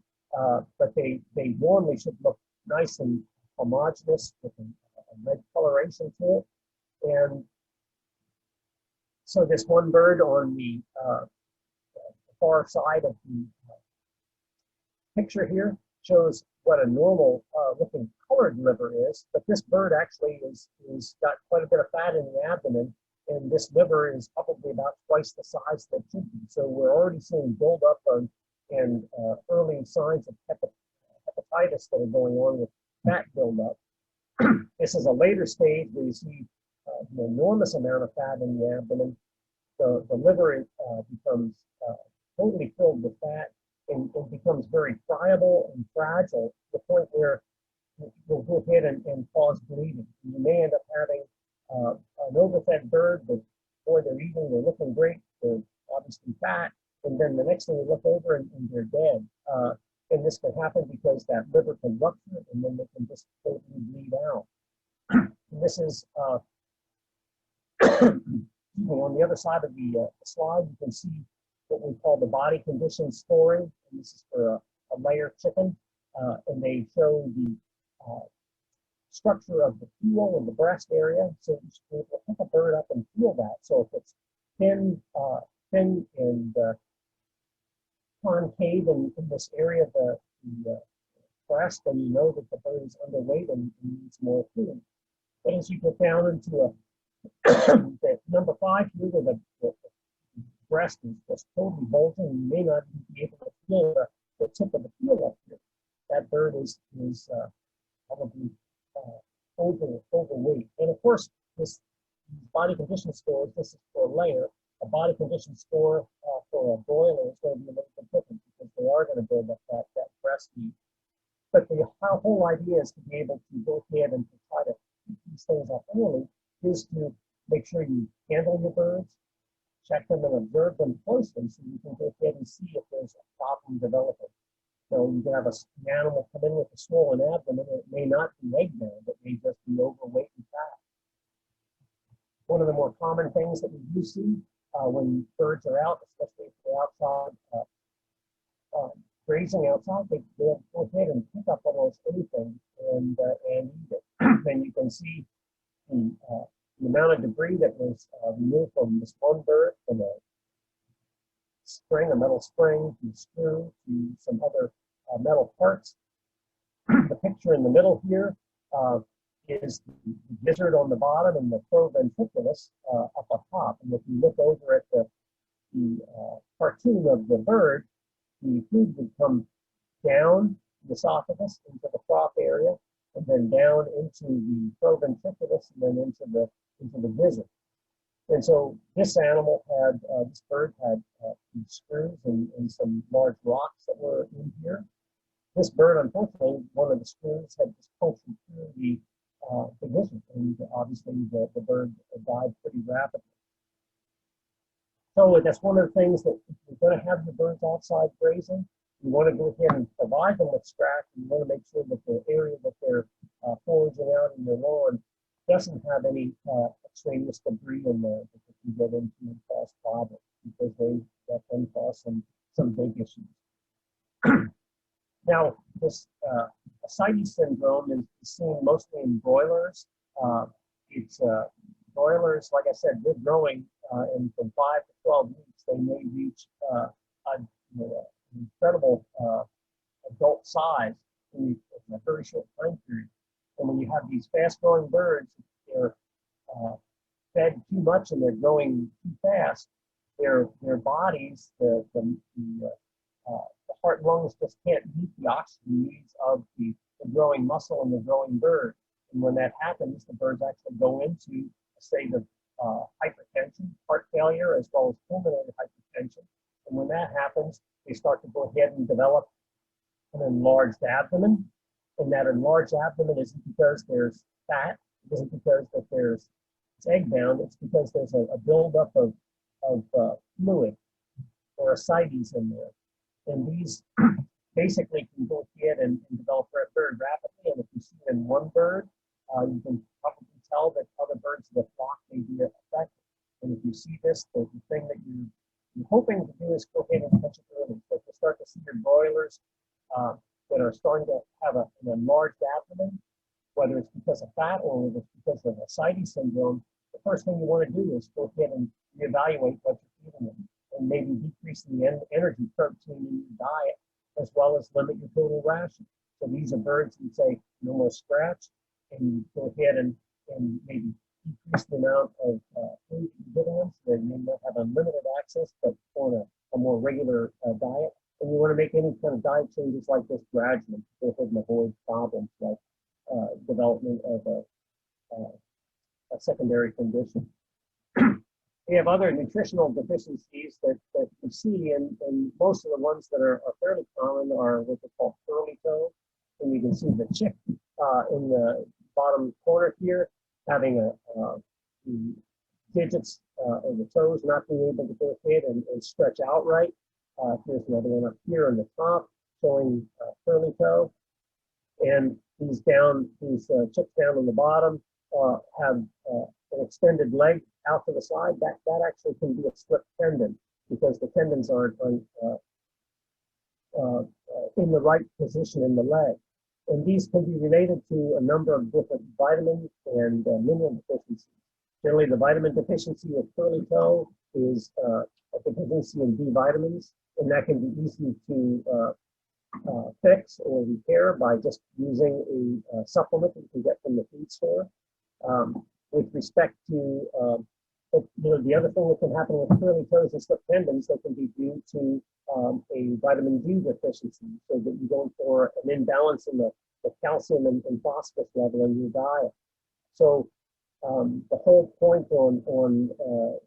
but they normally should look nice and homogeneous with a red coloration to it. And so this one bird on the far side of the picture here shows what a normal looking colored liver is, but this bird actually is got quite a bit of fat in the abdomen, and this liver is probably about twice the size that it should be. So we're already seeing buildup and early signs of hepatitis that are going on with fat buildup. This is a later stage where you see an enormous amount of fat in the abdomen. The liver becomes totally filled with fat and becomes very friable and fragile to the point where it will go ahead and cause bleeding. You may end up having an overfed bird, but boy, they're eating, they're looking great, they're obviously fat, and then the next thing you look over and they're dead. And this can happen because that liver can rupture and then they can just totally bleed out. And this is on the other side of the slide, you can see what we call the body condition scoring. And this is for a layer chicken. And they show the structure of the keel and the breast area. So you should be able to pick a bird up and feel that. So if it's thin and concave in this area of the breast, then you know that the bird is underweight and needs more food. But as you get down into the number 5 here, where the breast is just totally bulging, you may not even be able to feel the tip of the keel up here. That bird is probably overweight. And of course, this body condition scores, this is for a layer. A body condition score for a broiler is going to be a little bit different because they are going to build up that breast meat. But the whole idea is to be able to go ahead and to try to keep these things up early, is to make sure you handle your birds, check them and observe them closely so you can go ahead and see if there's a problem developing. So you can have an animal come in with a swollen abdomen, and it may not be egg-bound, it may just be overweight and fat. One of the more common things that we do see when birds are out, especially if they're outside, grazing outside, they'll go ahead and pick up almost anything and eat it. And you can see the amount of debris that was removed from this one bird, from a spring, a metal spring, to a screw, to some other metal parts. The picture in the middle here is the gizzard on the bottom and the proventriculus up top. And if you look over at the cartoon of the bird, the food would come down the esophagus into the crop area, and then down into the proventriculus, and then into the gizzard. And so this animal had, this bird had some screws and some large rocks that were in here. This bird, unfortunately, one of the screws had just punctured through the gizzard, and obviously the bird died pretty rapidly. So that's one of the things that if you're going to have your birds outside grazing, you want to go ahead and provide them with scratch. You want to make sure that the area that they're foraging out in your lawn doesn't have any extraneous debris in there that they can get into and cause problems, because that can cause some big issues. Now, this ascites syndrome is seen mostly in broilers. It's broilers, like I said, they're growing, and from 5 to 12 weeks, they may reach an incredible adult size in a very short time period. And when you have these fast-growing birds, they're fed too much and they're growing too fast. Their bodies, the heart and lungs just can't meet the oxygen needs of the growing muscle and the growing bird. And when that happens, the birds actually go into a state of hypertension, heart failure, as well as pulmonary hypertension. And when that happens, they start to go ahead and develop an enlarged abdomen. And that enlarged abdomen isn't because there's fat, it isn't because that it's egg-bound, it's because there's a buildup of fluid or ascites in there. And these basically can go ahead and develop very rapidly. And if you see it in one bird, you can probably tell that other birds of the flock may be affected. And if you see this, the thing that you're hoping to do is go ahead and catch it early. So if you start to see your broilers that are starting to have an enlarged abdomen, whether it's because of fat or whether it's because of ascites syndrome, the first thing you want to do is go ahead and reevaluate what you're feeding them, and maybe decrease the energy protein in your diet, as well as limit your total ration. So these are birds you say no more scratch, and you go ahead and maybe decrease the amount of food you're giving them, so they may not have unlimited access, but on a more regular diet. And you want to make any kind of diet changes like this gradually to go ahead and avoid problems like development of a secondary condition. We have other nutritional deficiencies that we see, and most of the ones that are fairly common are what they call curly toe. And you can see the chick in the bottom corner here having the digits or the toes not being able to go ahead and stretch out right. Here's another one up here on the top showing curly toe. And these chicks down on the bottom have an extended leg out to the side. That actually can be a slip tendon because the tendons aren't in the right position in the leg. And these can be related to a number of different vitamin and mineral deficiencies. Generally, the vitamin deficiency of curly toe is a deficiency in B vitamins, and that can be easy to fix or repair by just using a supplement that you can get from the food store. With respect to the other thing that can happen with curly toes and slip tendons that can be due to a vitamin D deficiency, so that you're going for an imbalance in the calcium and phosphorus level in your diet. So the whole point on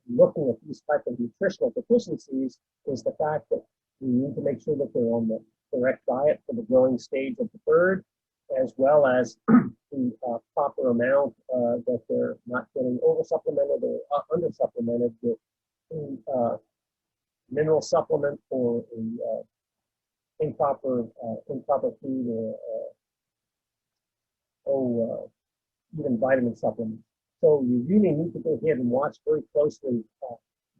looking at these type of nutritional deficiencies is the fact that we need to make sure that they're on the correct diet for the growing stage of the bird, as well as the proper amount that they're not getting over-supplemented or under-supplemented with a mineral supplement or improper food or even vitamin supplements. So you really need to go ahead and watch very closely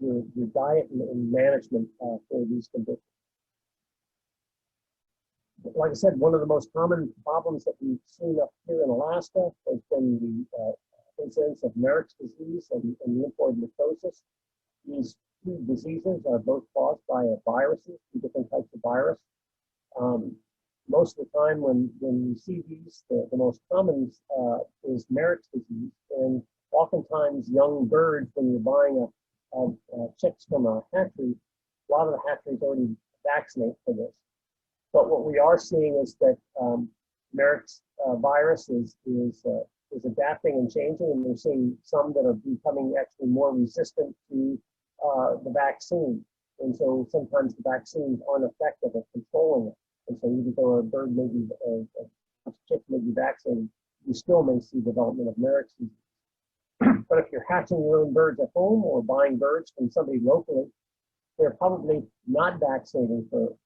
your diet and management for these conditions. Like I said, one of the most common problems that we've seen up here in Alaska has been the incidence of Merrick's disease and lymphoid necrosis. These two diseases are both caused by viruses, two different types of virus. most of the time when you see these, the most common is Merrick's disease. And oftentimes young birds, when you're buying chicks from a hatchery, a lot of the hatcheries already vaccinate for this. But what we are seeing is that Merrick's virus is adapting and changing, and we're seeing some that are becoming actually more resistant to the vaccine. And so sometimes the vaccines aren't effective at controlling it. And so even though a bird may be, a chick may be vaccinated, you still may see development of Merrick's disease. But if you're hatching your own birds at home or buying birds from somebody locally, they're probably not vaccinating for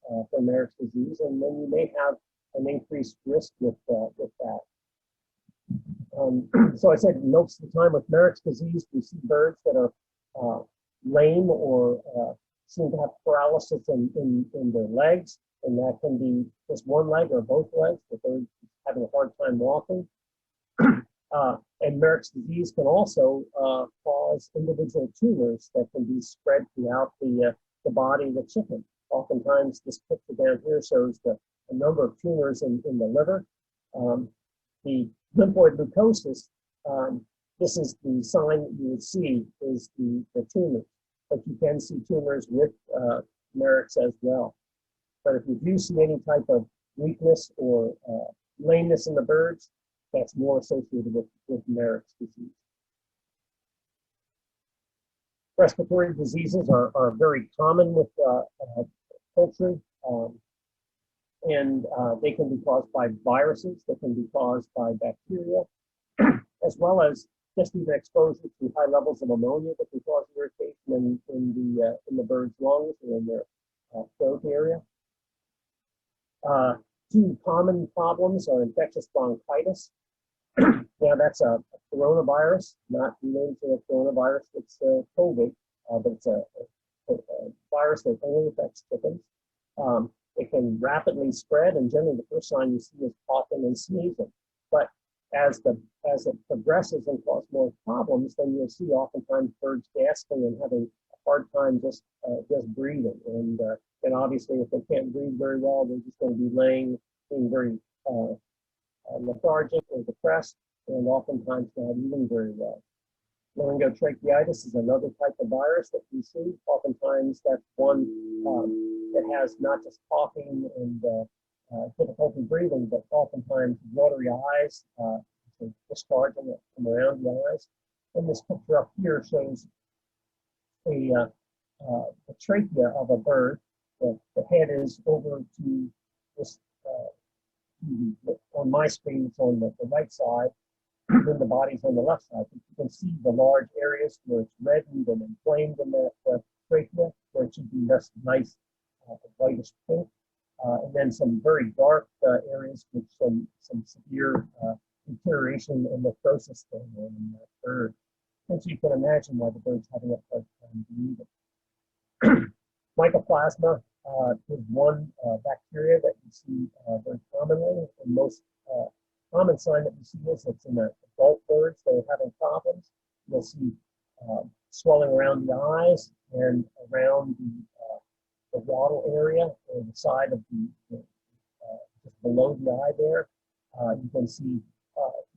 Merrick's disease, and then you may have an increased risk with that. So I said most of the time with Merrick's disease, we see birds that are lame or seem to have paralysis in their legs, and that can be just one leg or both legs, but they're having a hard time walking. And Merrick's disease can also cause individual tumors that can be spread throughout the body of the chicken. Oftentimes, this picture down here shows the number of tumors in the liver. The lymphoid leukosis, this is the sign that you would see is the tumors, but you can see tumors with Merrick's as well. But if you do see any type of weakness or lameness in the birds, that's more associated with Merrick's disease. Respiratory diseases are very common with poultry, and they can be caused by viruses, they can be caused by bacteria, as well as just even exposure to high levels of ammonia that can cause irritation in the bird's lungs or in their throat area. Two common problems are infectious bronchitis. Now that's a coronavirus, not related to the coronavirus, it's COVID, but it's a virus that only affects chickens. It can rapidly spread, and generally the first sign you see is coughing and sneezing. But as it progresses and causes more problems, then you'll see oftentimes birds gasping and having a hard time just breathing. And obviously, if they can't breathe very well, they're just going to be being very lethargic or depressed, and oftentimes not eating very well. Endotracheitis is another type of virus that we see. Oftentimes, that's one that has not just coughing and difficulty breathing, but oftentimes watery eyes, discharging from around the eyes. And this picture up here shows a trachea of a bird. The head is over to this. On my screen, it's on the right side, and then the body's on the left side. You can see the large areas where it's reddened and inflamed in the trachea, where it should be this nice whitish pink, and then some very dark areas with some severe deterioration and necrosis going on in that bird. And so you can imagine why the bird's having a hard time breathing. Mycoplasma is one bacteria that you see very commonly. The most common sign that you see is it's in the adult birds that are having problems. You'll see swelling around the eyes and around the wattle area or the side of just below the eye there. You can see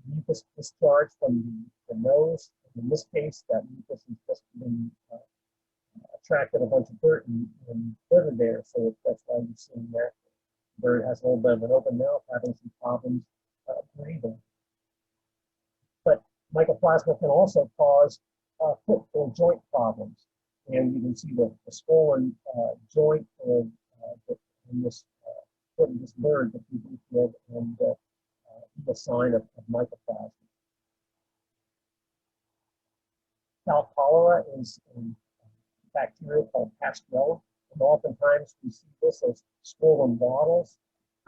mucus discharge from the nose. In this case, that mucus has just been attracted a bunch of dirt and liver there, so that's why you're seeing that. The bird has a little bit of an open mouth, having some problems breathing. But Mycoplasma can also cause foot or joint problems, and you can see the swollen joint in this foot of this bird that you can feel, and the sign of Mycoplasma. Cow cholera is a bacteria called Pasteurella, and oftentimes we see this as swollen wattles.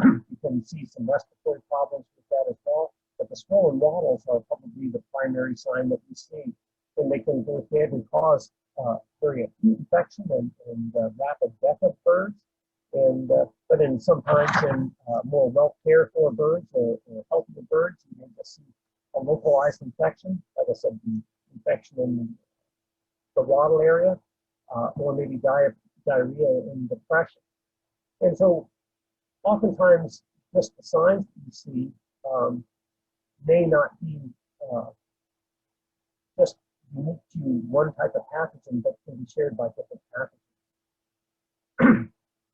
You can see some respiratory problems with that as well, but the swollen wattles are probably the primary sign that we see, and they can go ahead and cause very acute infection and rapid death of birds. And but sometimes in more well cared for birds or healthier birds, you may just see a localized infection, like I said, the infection in the wattle area, or maybe diarrhea and depression. And so oftentimes just the signs that you see may not be just unique to one type of pathogen, but can be shared by different pathogens.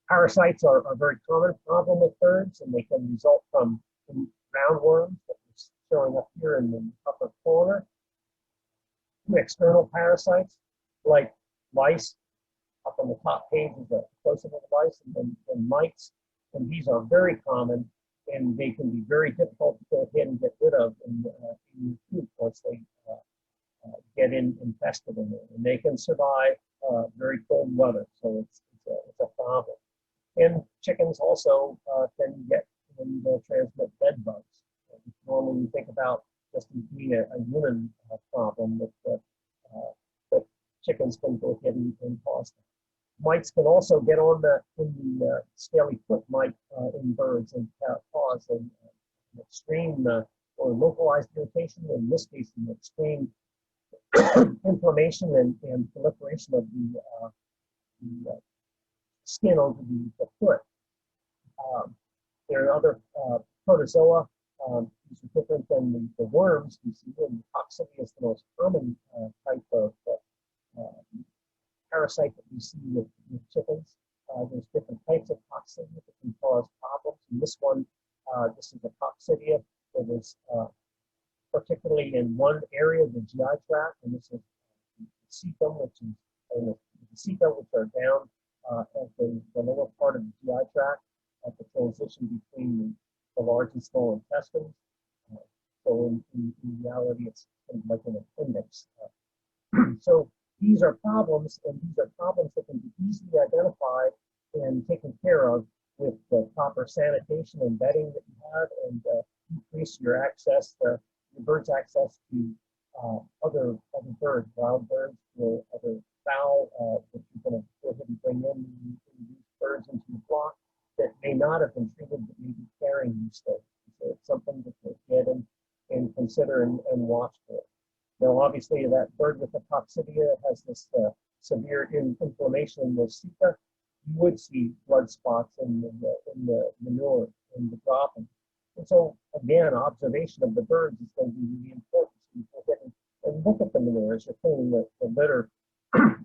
Parasites are a very common problem with birds, and they can result from roundworms that is showing up here in the upper corner. External parasites like lice, up on the top page is a close-up of lice, and mites, and these are very common, and they can be very difficult to go ahead and get rid of in your food once they get infested in it, and they can survive very cold weather, so it's a problem. And chickens also can get and transmit bed bugs. Normally, you think about just being a human problem, but chickens can go ahead and cause that. Mites can also get on in the scaly foot mite in birds and cause an extreme or localized irritation. In this case, an extreme inflammation and proliferation of the skin over the foot. There are other protozoa. These are different than the worms we see, and Coccydia is the most common type of parasite that we see with chickens. There's different types of Coccydia that can cause problems. In this one, this is a Coccydia that is particularly in one area of the GI tract, and this is the cecum, which is the ceca, which are down at the lower part of the GI tract, at the transition between the large and small intestines. So in reality, it's kind of like an appendix. So these are problems, and these are problems that can be easily identified and taken care of with the proper sanitation and bedding that you have, and increase your access, your bird's access to other birds, wild birds, or other fowl that you're going to go ahead and bring in these birds into your flock that may not have been treated, but may be carrying these things. So it's something to get and consider and watch for. Now, obviously, that bird with the Coccydia has this severe inflammation in the ceca. You would see blood spots in the manure, in the dropping. And so, again, observation of the birds is going to be really important. So you go ahead and look at the manure as you're cleaning the litter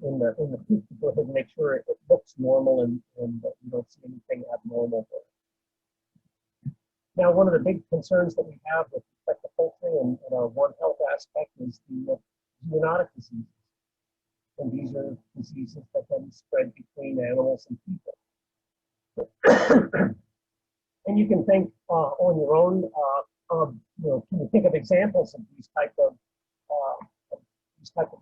in the poop to go ahead and make sure it looks normal and that you don't see anything abnormal there. Now, one of the big concerns that we have with respect to poultry and our One Health aspect is the zoonotic diseases. And these are diseases that can spread between animals and people. And you can think on your own, can you think of examples of these type of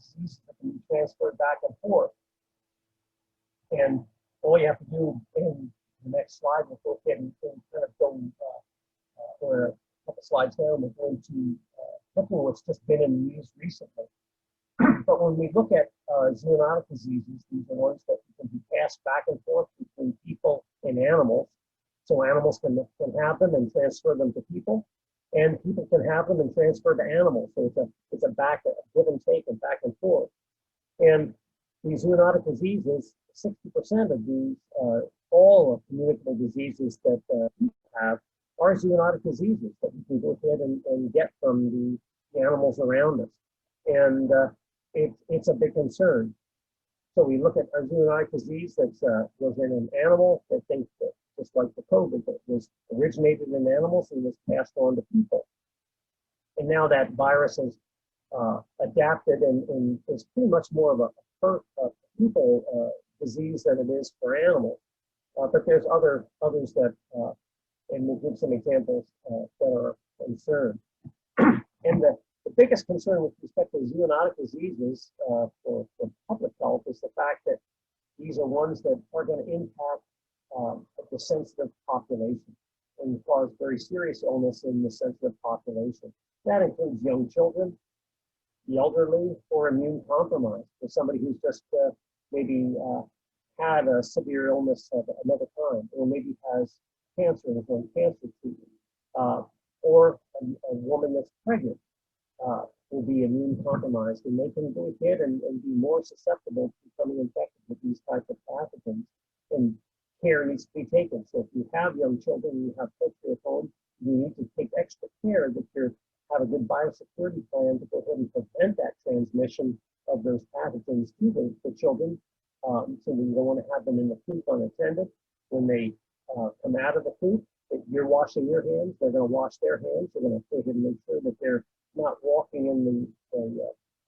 diseases that can be transferred back and forth? And all you have to do in the next slide, we'll go ahead and kind of go, or a couple slides down, we're going to look at what's just been in the news recently. But when we look at zoonotic diseases, these are ones that can be passed back and forth between people and animals. So animals can have them and transfer them to people, and people can have them and transfer to animals. So it's a give and take and back and forth. And these zoonotic diseases, 60% of these, all of communicable diseases that people have are zoonotic diseases that we can go ahead and get from the animals around us. And it's a big concern. So we look at a zoonotic disease that was in an animal that thinks that, just like the COVID, that was originated in animals and was passed on to people. And now that virus has adapted and is pretty much more of a people disease than it is for animals. But there's others that, and we'll give some examples that are concerned. And the biggest concern with respect to zoonotic diseases for public health is the fact that these are ones that are going to impact the sensitive population and cause very serious illness in the sensitive population. That includes young children, the elderly, or immune compromised. For somebody who's just maybe had a severe illness at another time, or maybe has cancer and is on cancer treatment, or a woman that's pregnant will be immune compromised, and they can go ahead and be more susceptible to becoming infected with these types of pathogens and carry needs to be taken. So if you have young children, you have poultry at home, you need to take extra care that you have a good biosecurity plan to go ahead and prevent that transmission of those pathogens to the children. So that you don't want to have them in the coop unattended. When they come out of the coop, if you're washing your hands, they're going to wash their hands. They're going to go ahead and make sure that they're not walking in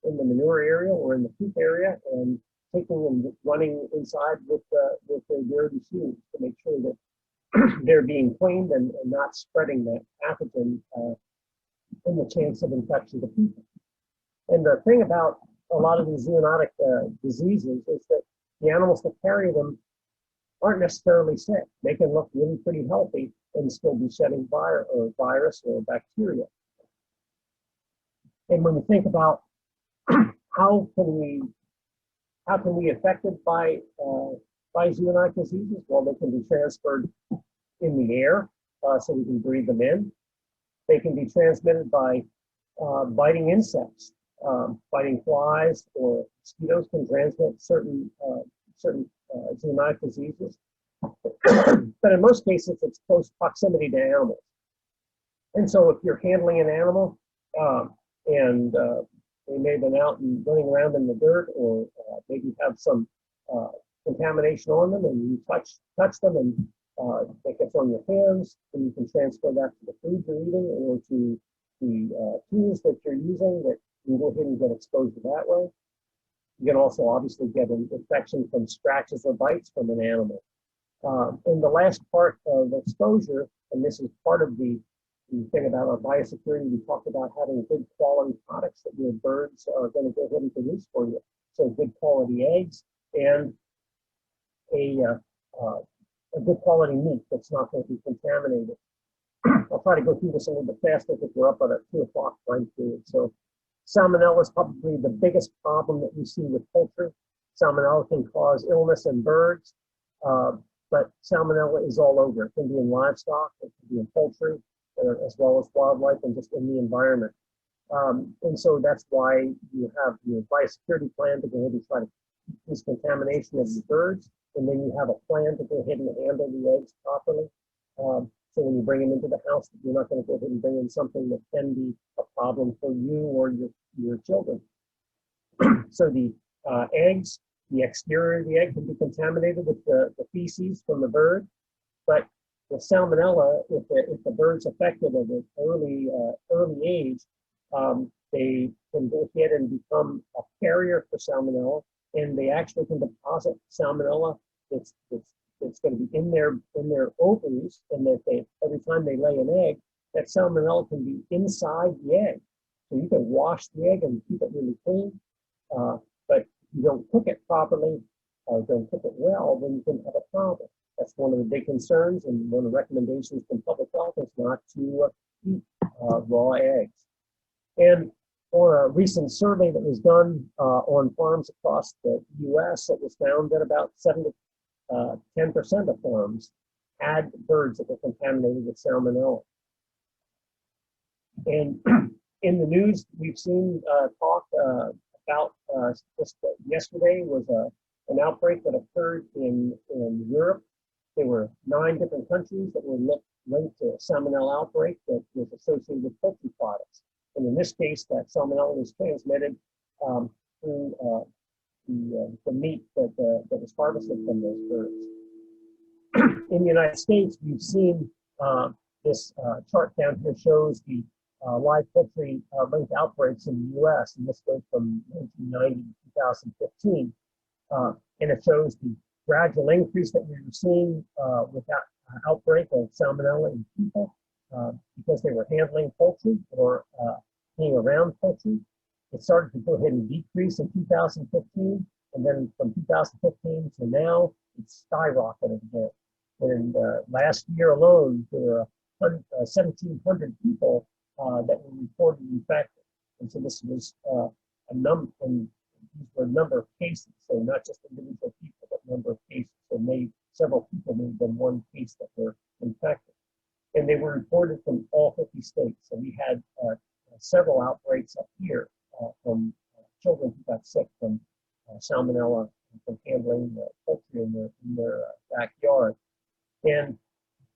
the manure area or in the coop area and taking and running inside with their dirty shoes to make sure that they're being cleaned and not spreading that pathogen and the chance of infection to people. And the thing about a lot of these zoonotic diseases is that the animals that carry them aren't necessarily sick. They can look really pretty healthy and still be shedding virus or bacteria. And when you think about how can we be affected by zoonotic diseases, well, they can be transferred in the air, so we can breathe them in. They can be transmitted by biting insects, biting flies, or mosquitoes can transmit certain zoonotic diseases. But in most cases, it's close proximity to animals. And so if you're handling an animal and they may have been out and running around in the dirt, or maybe have some contamination on them, and you touch them and it gets on your hands, and you can transfer that to the food you're eating or to the tools that you're using that you go ahead and get exposed to that way. You can also obviously get an infection from scratches or bites from an animal. In the last part of exposure, and this is part of the thing about our biosecurity, we talked about having good quality products that your birds are going to go ahead and produce for you. So good quality eggs and a good quality meat that's not going to be contaminated. I'll try to go through this a little bit faster because we're up at a 2 o'clock time period. So Salmonella is probably the biggest problem that we see with poultry. Salmonella can cause illness in birds, but Salmonella is all over. It can be in livestock, it can be in poultry, as well as wildlife and just in the environment. And so that's why you have your biosecurity plan to go ahead and try to decrease contamination of your birds. And then you have a plan to go ahead and handle the eggs properly. So when you bring them into the house, you're not going to go ahead and bring in something that can be a problem for you or your children. So the eggs, the exterior of the egg can be contaminated with the feces from the bird. But with Salmonella, if the bird's affected at an early age, they can go ahead and become a carrier for Salmonella, and they actually can deposit Salmonella that's going to be in their ovaries, and that every time they lay an egg, that Salmonella can be inside the egg. So you can wash the egg and keep it really clean, but if you don't cook it properly or don't cook it well, then you can have a problem. That's one of the big concerns, and one of the recommendations from public health is not to eat raw eggs. And for a recent survey that was done on farms across the U.S., it was found that about 7 to 10% of farms had birds that were contaminated with Salmonella. And in the news, we've seen talk about just yesterday was an outbreak that occurred in Europe. There were 9 different countries that were linked to a Salmonella outbreak that was associated with poultry products. And in this case, that Salmonella was transmitted through the meat that was harvested from those birds. In the United States, we've seen this chart down here shows the live poultry linked outbreaks in the U.S., and this goes from 1990 to 2015. And it shows the gradual increase that we were seeing with that outbreak of Salmonella in people because they were handling poultry or being around poultry. It started to go ahead and decrease in 2015, and then from 2015 to now, it's skyrocketed again. And last year alone, there were 1,700 people that were reported infected. And so this was a number, and these were a number of cases. So not just individual people, but number of cases. So several people may have been one case that were infected. And they were reported from all 50 states. So we had several outbreaks up here from children who got sick from Salmonella from handling poultry in their backyard. And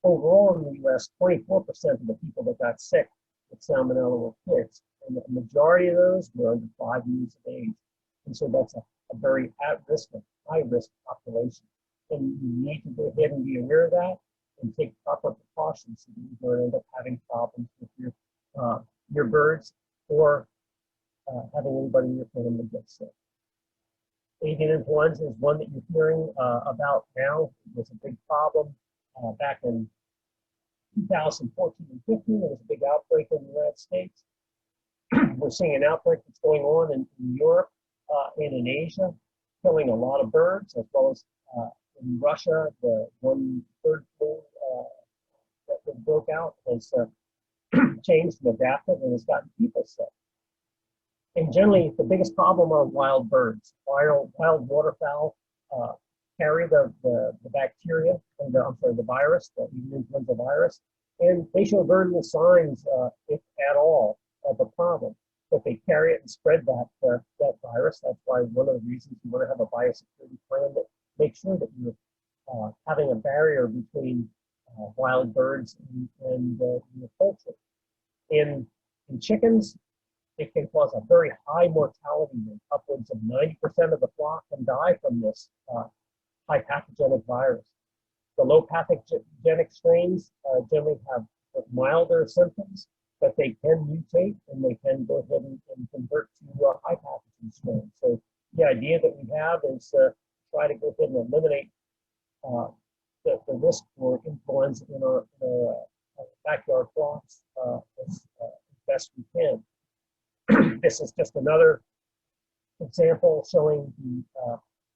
overall in the US, 24% of the people that got sick with salmonella were kids. And the majority of those were under 5 years of age. And so that's a very at-risk and high-risk population. And you need to go ahead and be aware of that and take proper precautions so that you don't end up having problems with your birds or having anybody in your family get sick. Avian influenza is one that you're hearing about now. It was a big problem back in 2014 and 15. There was a big outbreak in the United States. We're seeing an outbreak that's going on in Europe and in Asia, killing a lot of birds, as well as in Russia, the one-third flu that broke out has changed and adapted and has gotten people sick. And generally, the biggest problem are wild birds. Wild waterfowl carry the bacteria, the virus, the Avian influenza virus, and they show very little signs, if at all, of a problem. But they carry it and spread that virus. That's why one of the reasons you want to have a biosecurity plan that makes sure that you're having a barrier between wild birds and your poultry. In chickens, it can cause a very high mortality rate. Upwards of 90% of the flock can die from this high pathogenic virus. The low pathogenic strains generally have milder symptoms, but they can mutate and they can go ahead and convert to high pathogen strains. So the idea that we have is try to go ahead and eliminate the risk for influenza in our backyard flocks as best we can. This is just another example showing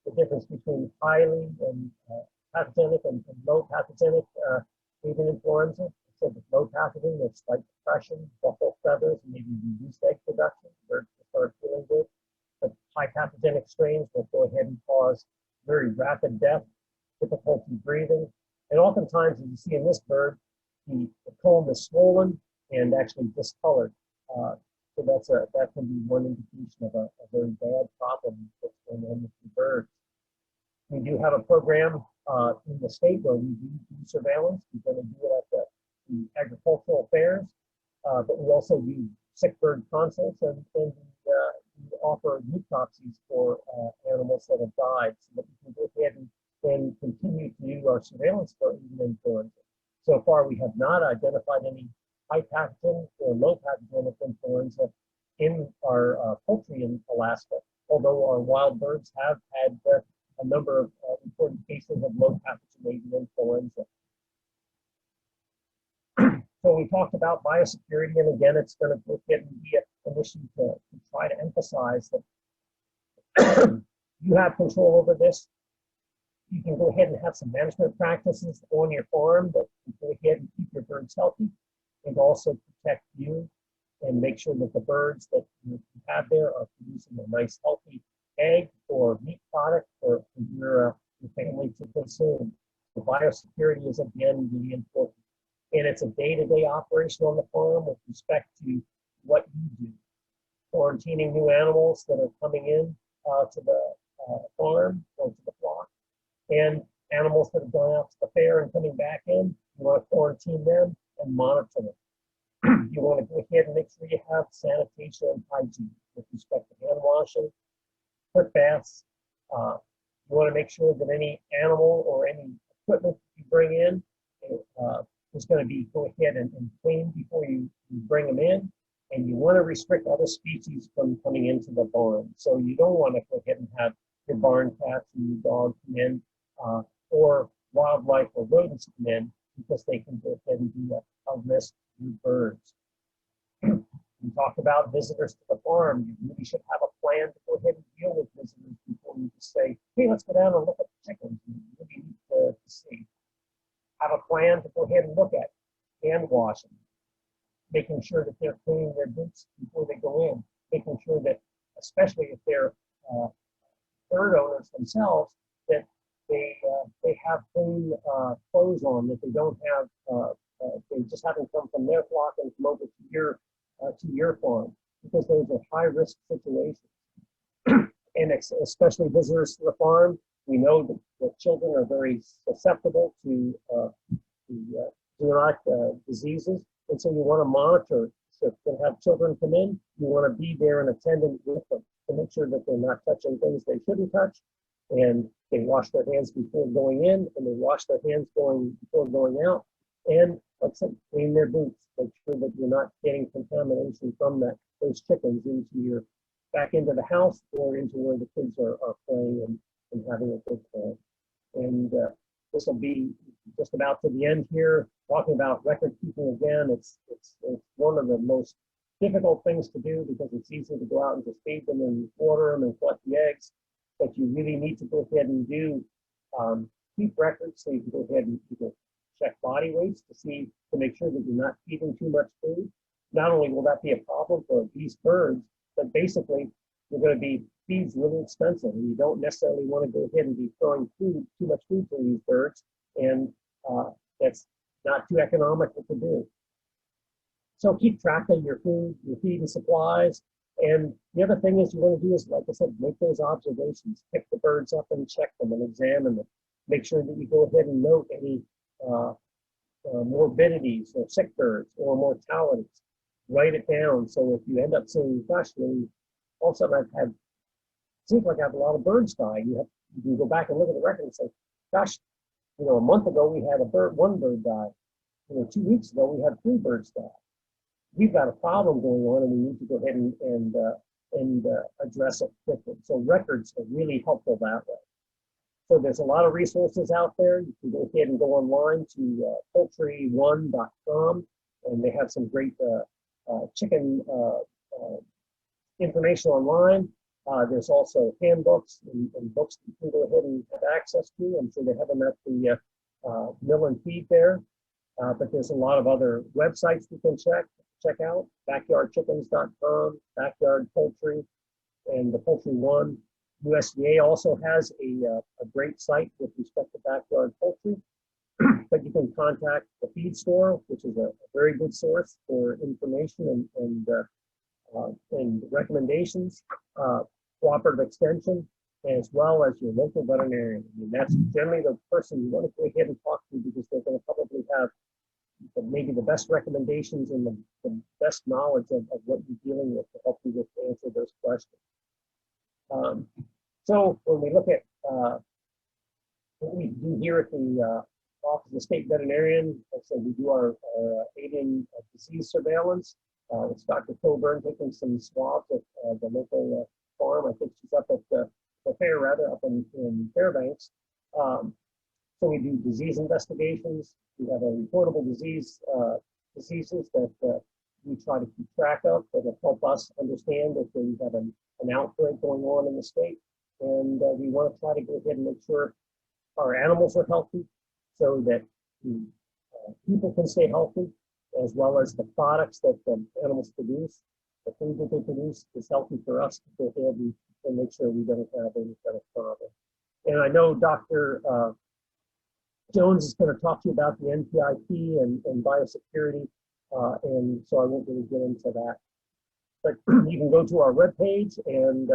the difference between highly and pathogenic and low pathogenic avian influenza. So with low pathogen, it's like depression, ruffled feathers, and maybe reduced egg production. Birds will start feeling good. But high pathogenic strains will go ahead and cause very rapid death, difficulty breathing, and oftentimes, as you see in this bird, the comb is swollen and actually discolored. So that can be one indication of a very bad problem that's going on with the birds. We do have a program in the state where we do surveillance. We're going to do it at the agricultural fairs, but we also do sick bird consults and we offer necroxies for animals that have died so that we can go ahead and continue to do our surveillance for avian influenza. So far, we have not identified any high pathogen or low pathogenic influenza in our poultry in Alaska, although our wild birds have had a number of reported cases of low pathogen avian influenza. So we talked about biosecurity, and again, it's going to be an issue to try to emphasize that you have control over this. You can go ahead and have some management practices on your farm that can go ahead and keep your birds healthy and also protect you and make sure that the birds that you have there are producing a nice healthy egg or meat product for your family to consume. The biosecurity is again really important. And it's a day-to-day operation on the farm with respect to what you do. Quarantining new animals that are coming in to the farm or to the flock, and animals that have gone out to the fair and coming back in, you want to quarantine them and monitor them. You want to go ahead and make sure you have sanitation and hygiene with respect to hand washing, foot baths. You want to make sure that any animal or any equipment you bring in is going to be go ahead and clean before you bring them in. And you want to restrict other species from coming into the barn. So you don't want to go ahead and have your barn cats and your dog come in, or wildlife or rodents come in, because they can go ahead and be a risk to your birds. We talked about visitors to the farm. You really should have a plan to go ahead and deal with visitors before you just say, hey, let's go down and look at the chickens. You really need to see. Have a plan to go ahead and look at hand washing, making sure that they're cleaning their boots before they go in, making sure that, especially if they're bird owners themselves, that they have clean clothes on, that they don't have, they just haven't come from their flock and come over to your farm, because those are high risk situations. And especially visitors to the farm, We know that children are very susceptible to zoonotic diseases, and so you want to monitor. So if you have children come in, you want to be there and attendant with them to make sure that they're not touching things they shouldn't touch, and they wash their hands before going in, and they wash their hands before going out, and like I said, clean their boots. Make sure that you're not getting contamination from those chickens back into the house or into where the kids are playing and having a good time. And this will be just about to the end here, talking about record keeping again. It's one of the most difficult things to do because it's easy to go out and just feed them and water them and collect the eggs, but you really need to go ahead and keep records so you can go ahead and check body weights to make sure that you're not feeding too much food. Not only will that be a problem for these birds, but basically you're going to be feed's really expensive, and you don't necessarily want to go ahead and be throwing too much food to these birds, and that's not too economical to do. So keep track of your food, your feed and supplies. And the other thing is you want to do is, like I said, make those observations, pick the birds up and check them and examine them. Make sure that you go ahead and note any morbidities or sick birds or mortalities. Write it down. So if you end up saying, gosh, all of a sudden seems like I have a lot of birds die. You can go back and look at the record and say, gosh, a month ago we had one bird die. 2 weeks ago we had 3 birds die. We've got a problem going on, and we need to go ahead and address it quickly. So records are really helpful that way. So there's a lot of resources out there. You can go ahead and go online to poultry1.com, and they have some great chicken information online. There's also handbooks and books that you can go ahead and have access to. I'm sure they have them at the mill and feed there. But there's a lot of other websites you can check out. Backyardchickens.com, Backyard Poultry, and the Poultry One. USDA also has a great site with respect to backyard poultry. But you can contact the feed store, which is a very good source for information and recommendations. Cooperative Extension, as well as your local veterinarian. I mean, that's generally the person you want to go ahead and talk to, because they're going to probably have maybe the best recommendations and the best knowledge of what you're dealing with to help you with to answer those questions. So when we look at what we do here at the Office of the State Veterinarian, like I said, we do our avian disease surveillance. It's Dr. Coburn taking some swabs at the local farm. I think she's up at the fair, up in Fairbanks. So we do disease investigations. We have a reportable diseases that we try to keep track of that will help us understand if we have an outbreak going on in the state. And we want to try to go ahead and make sure our animals are healthy so that the people can stay healthy, as well as the products that the animals produce. The food that they produce is healthy for us to go ahead and make sure we don't have any kind of problem. And I know Dr. Jones is going to talk to you about the NPIP and biosecurity, and so I won't really get into that. But you can go to our webpage and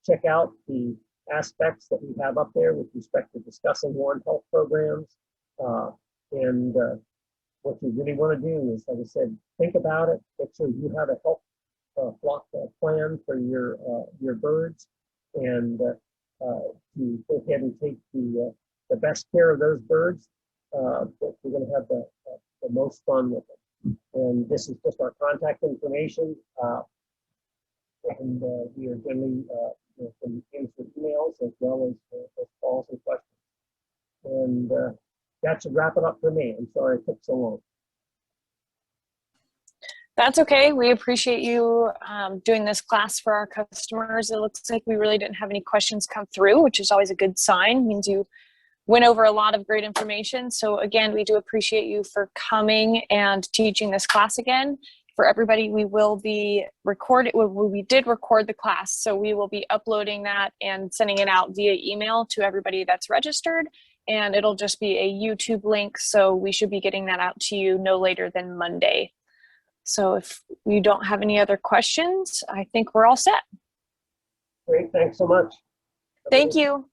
check out the aspects that we have up there with respect to discussing One Health programs. And what you really want to do is, like I said, think about it, make sure you have a health flock plan for your birds, and to go ahead and take the best care of those birds. We're going to have the most fun with them. And this is just our contact information. And we are generally can answer emails as well as calls and questions. And that should wrap it up for me. I'm sorry it took so long. That's okay. We appreciate you doing this class for our customers. It looks like we really didn't have any questions come through, which is always a good sign. It means you went over a lot of great information. So again, we do appreciate you for coming and teaching this class again. For everybody, we will be recording. We did record the class, so we will be uploading that and sending it out via email to everybody that's registered. And it'll just be a YouTube link, so we should be getting that out to you no later than Monday. So if you don't have any other questions, I think we're all set. Great, thanks so much. Thank you.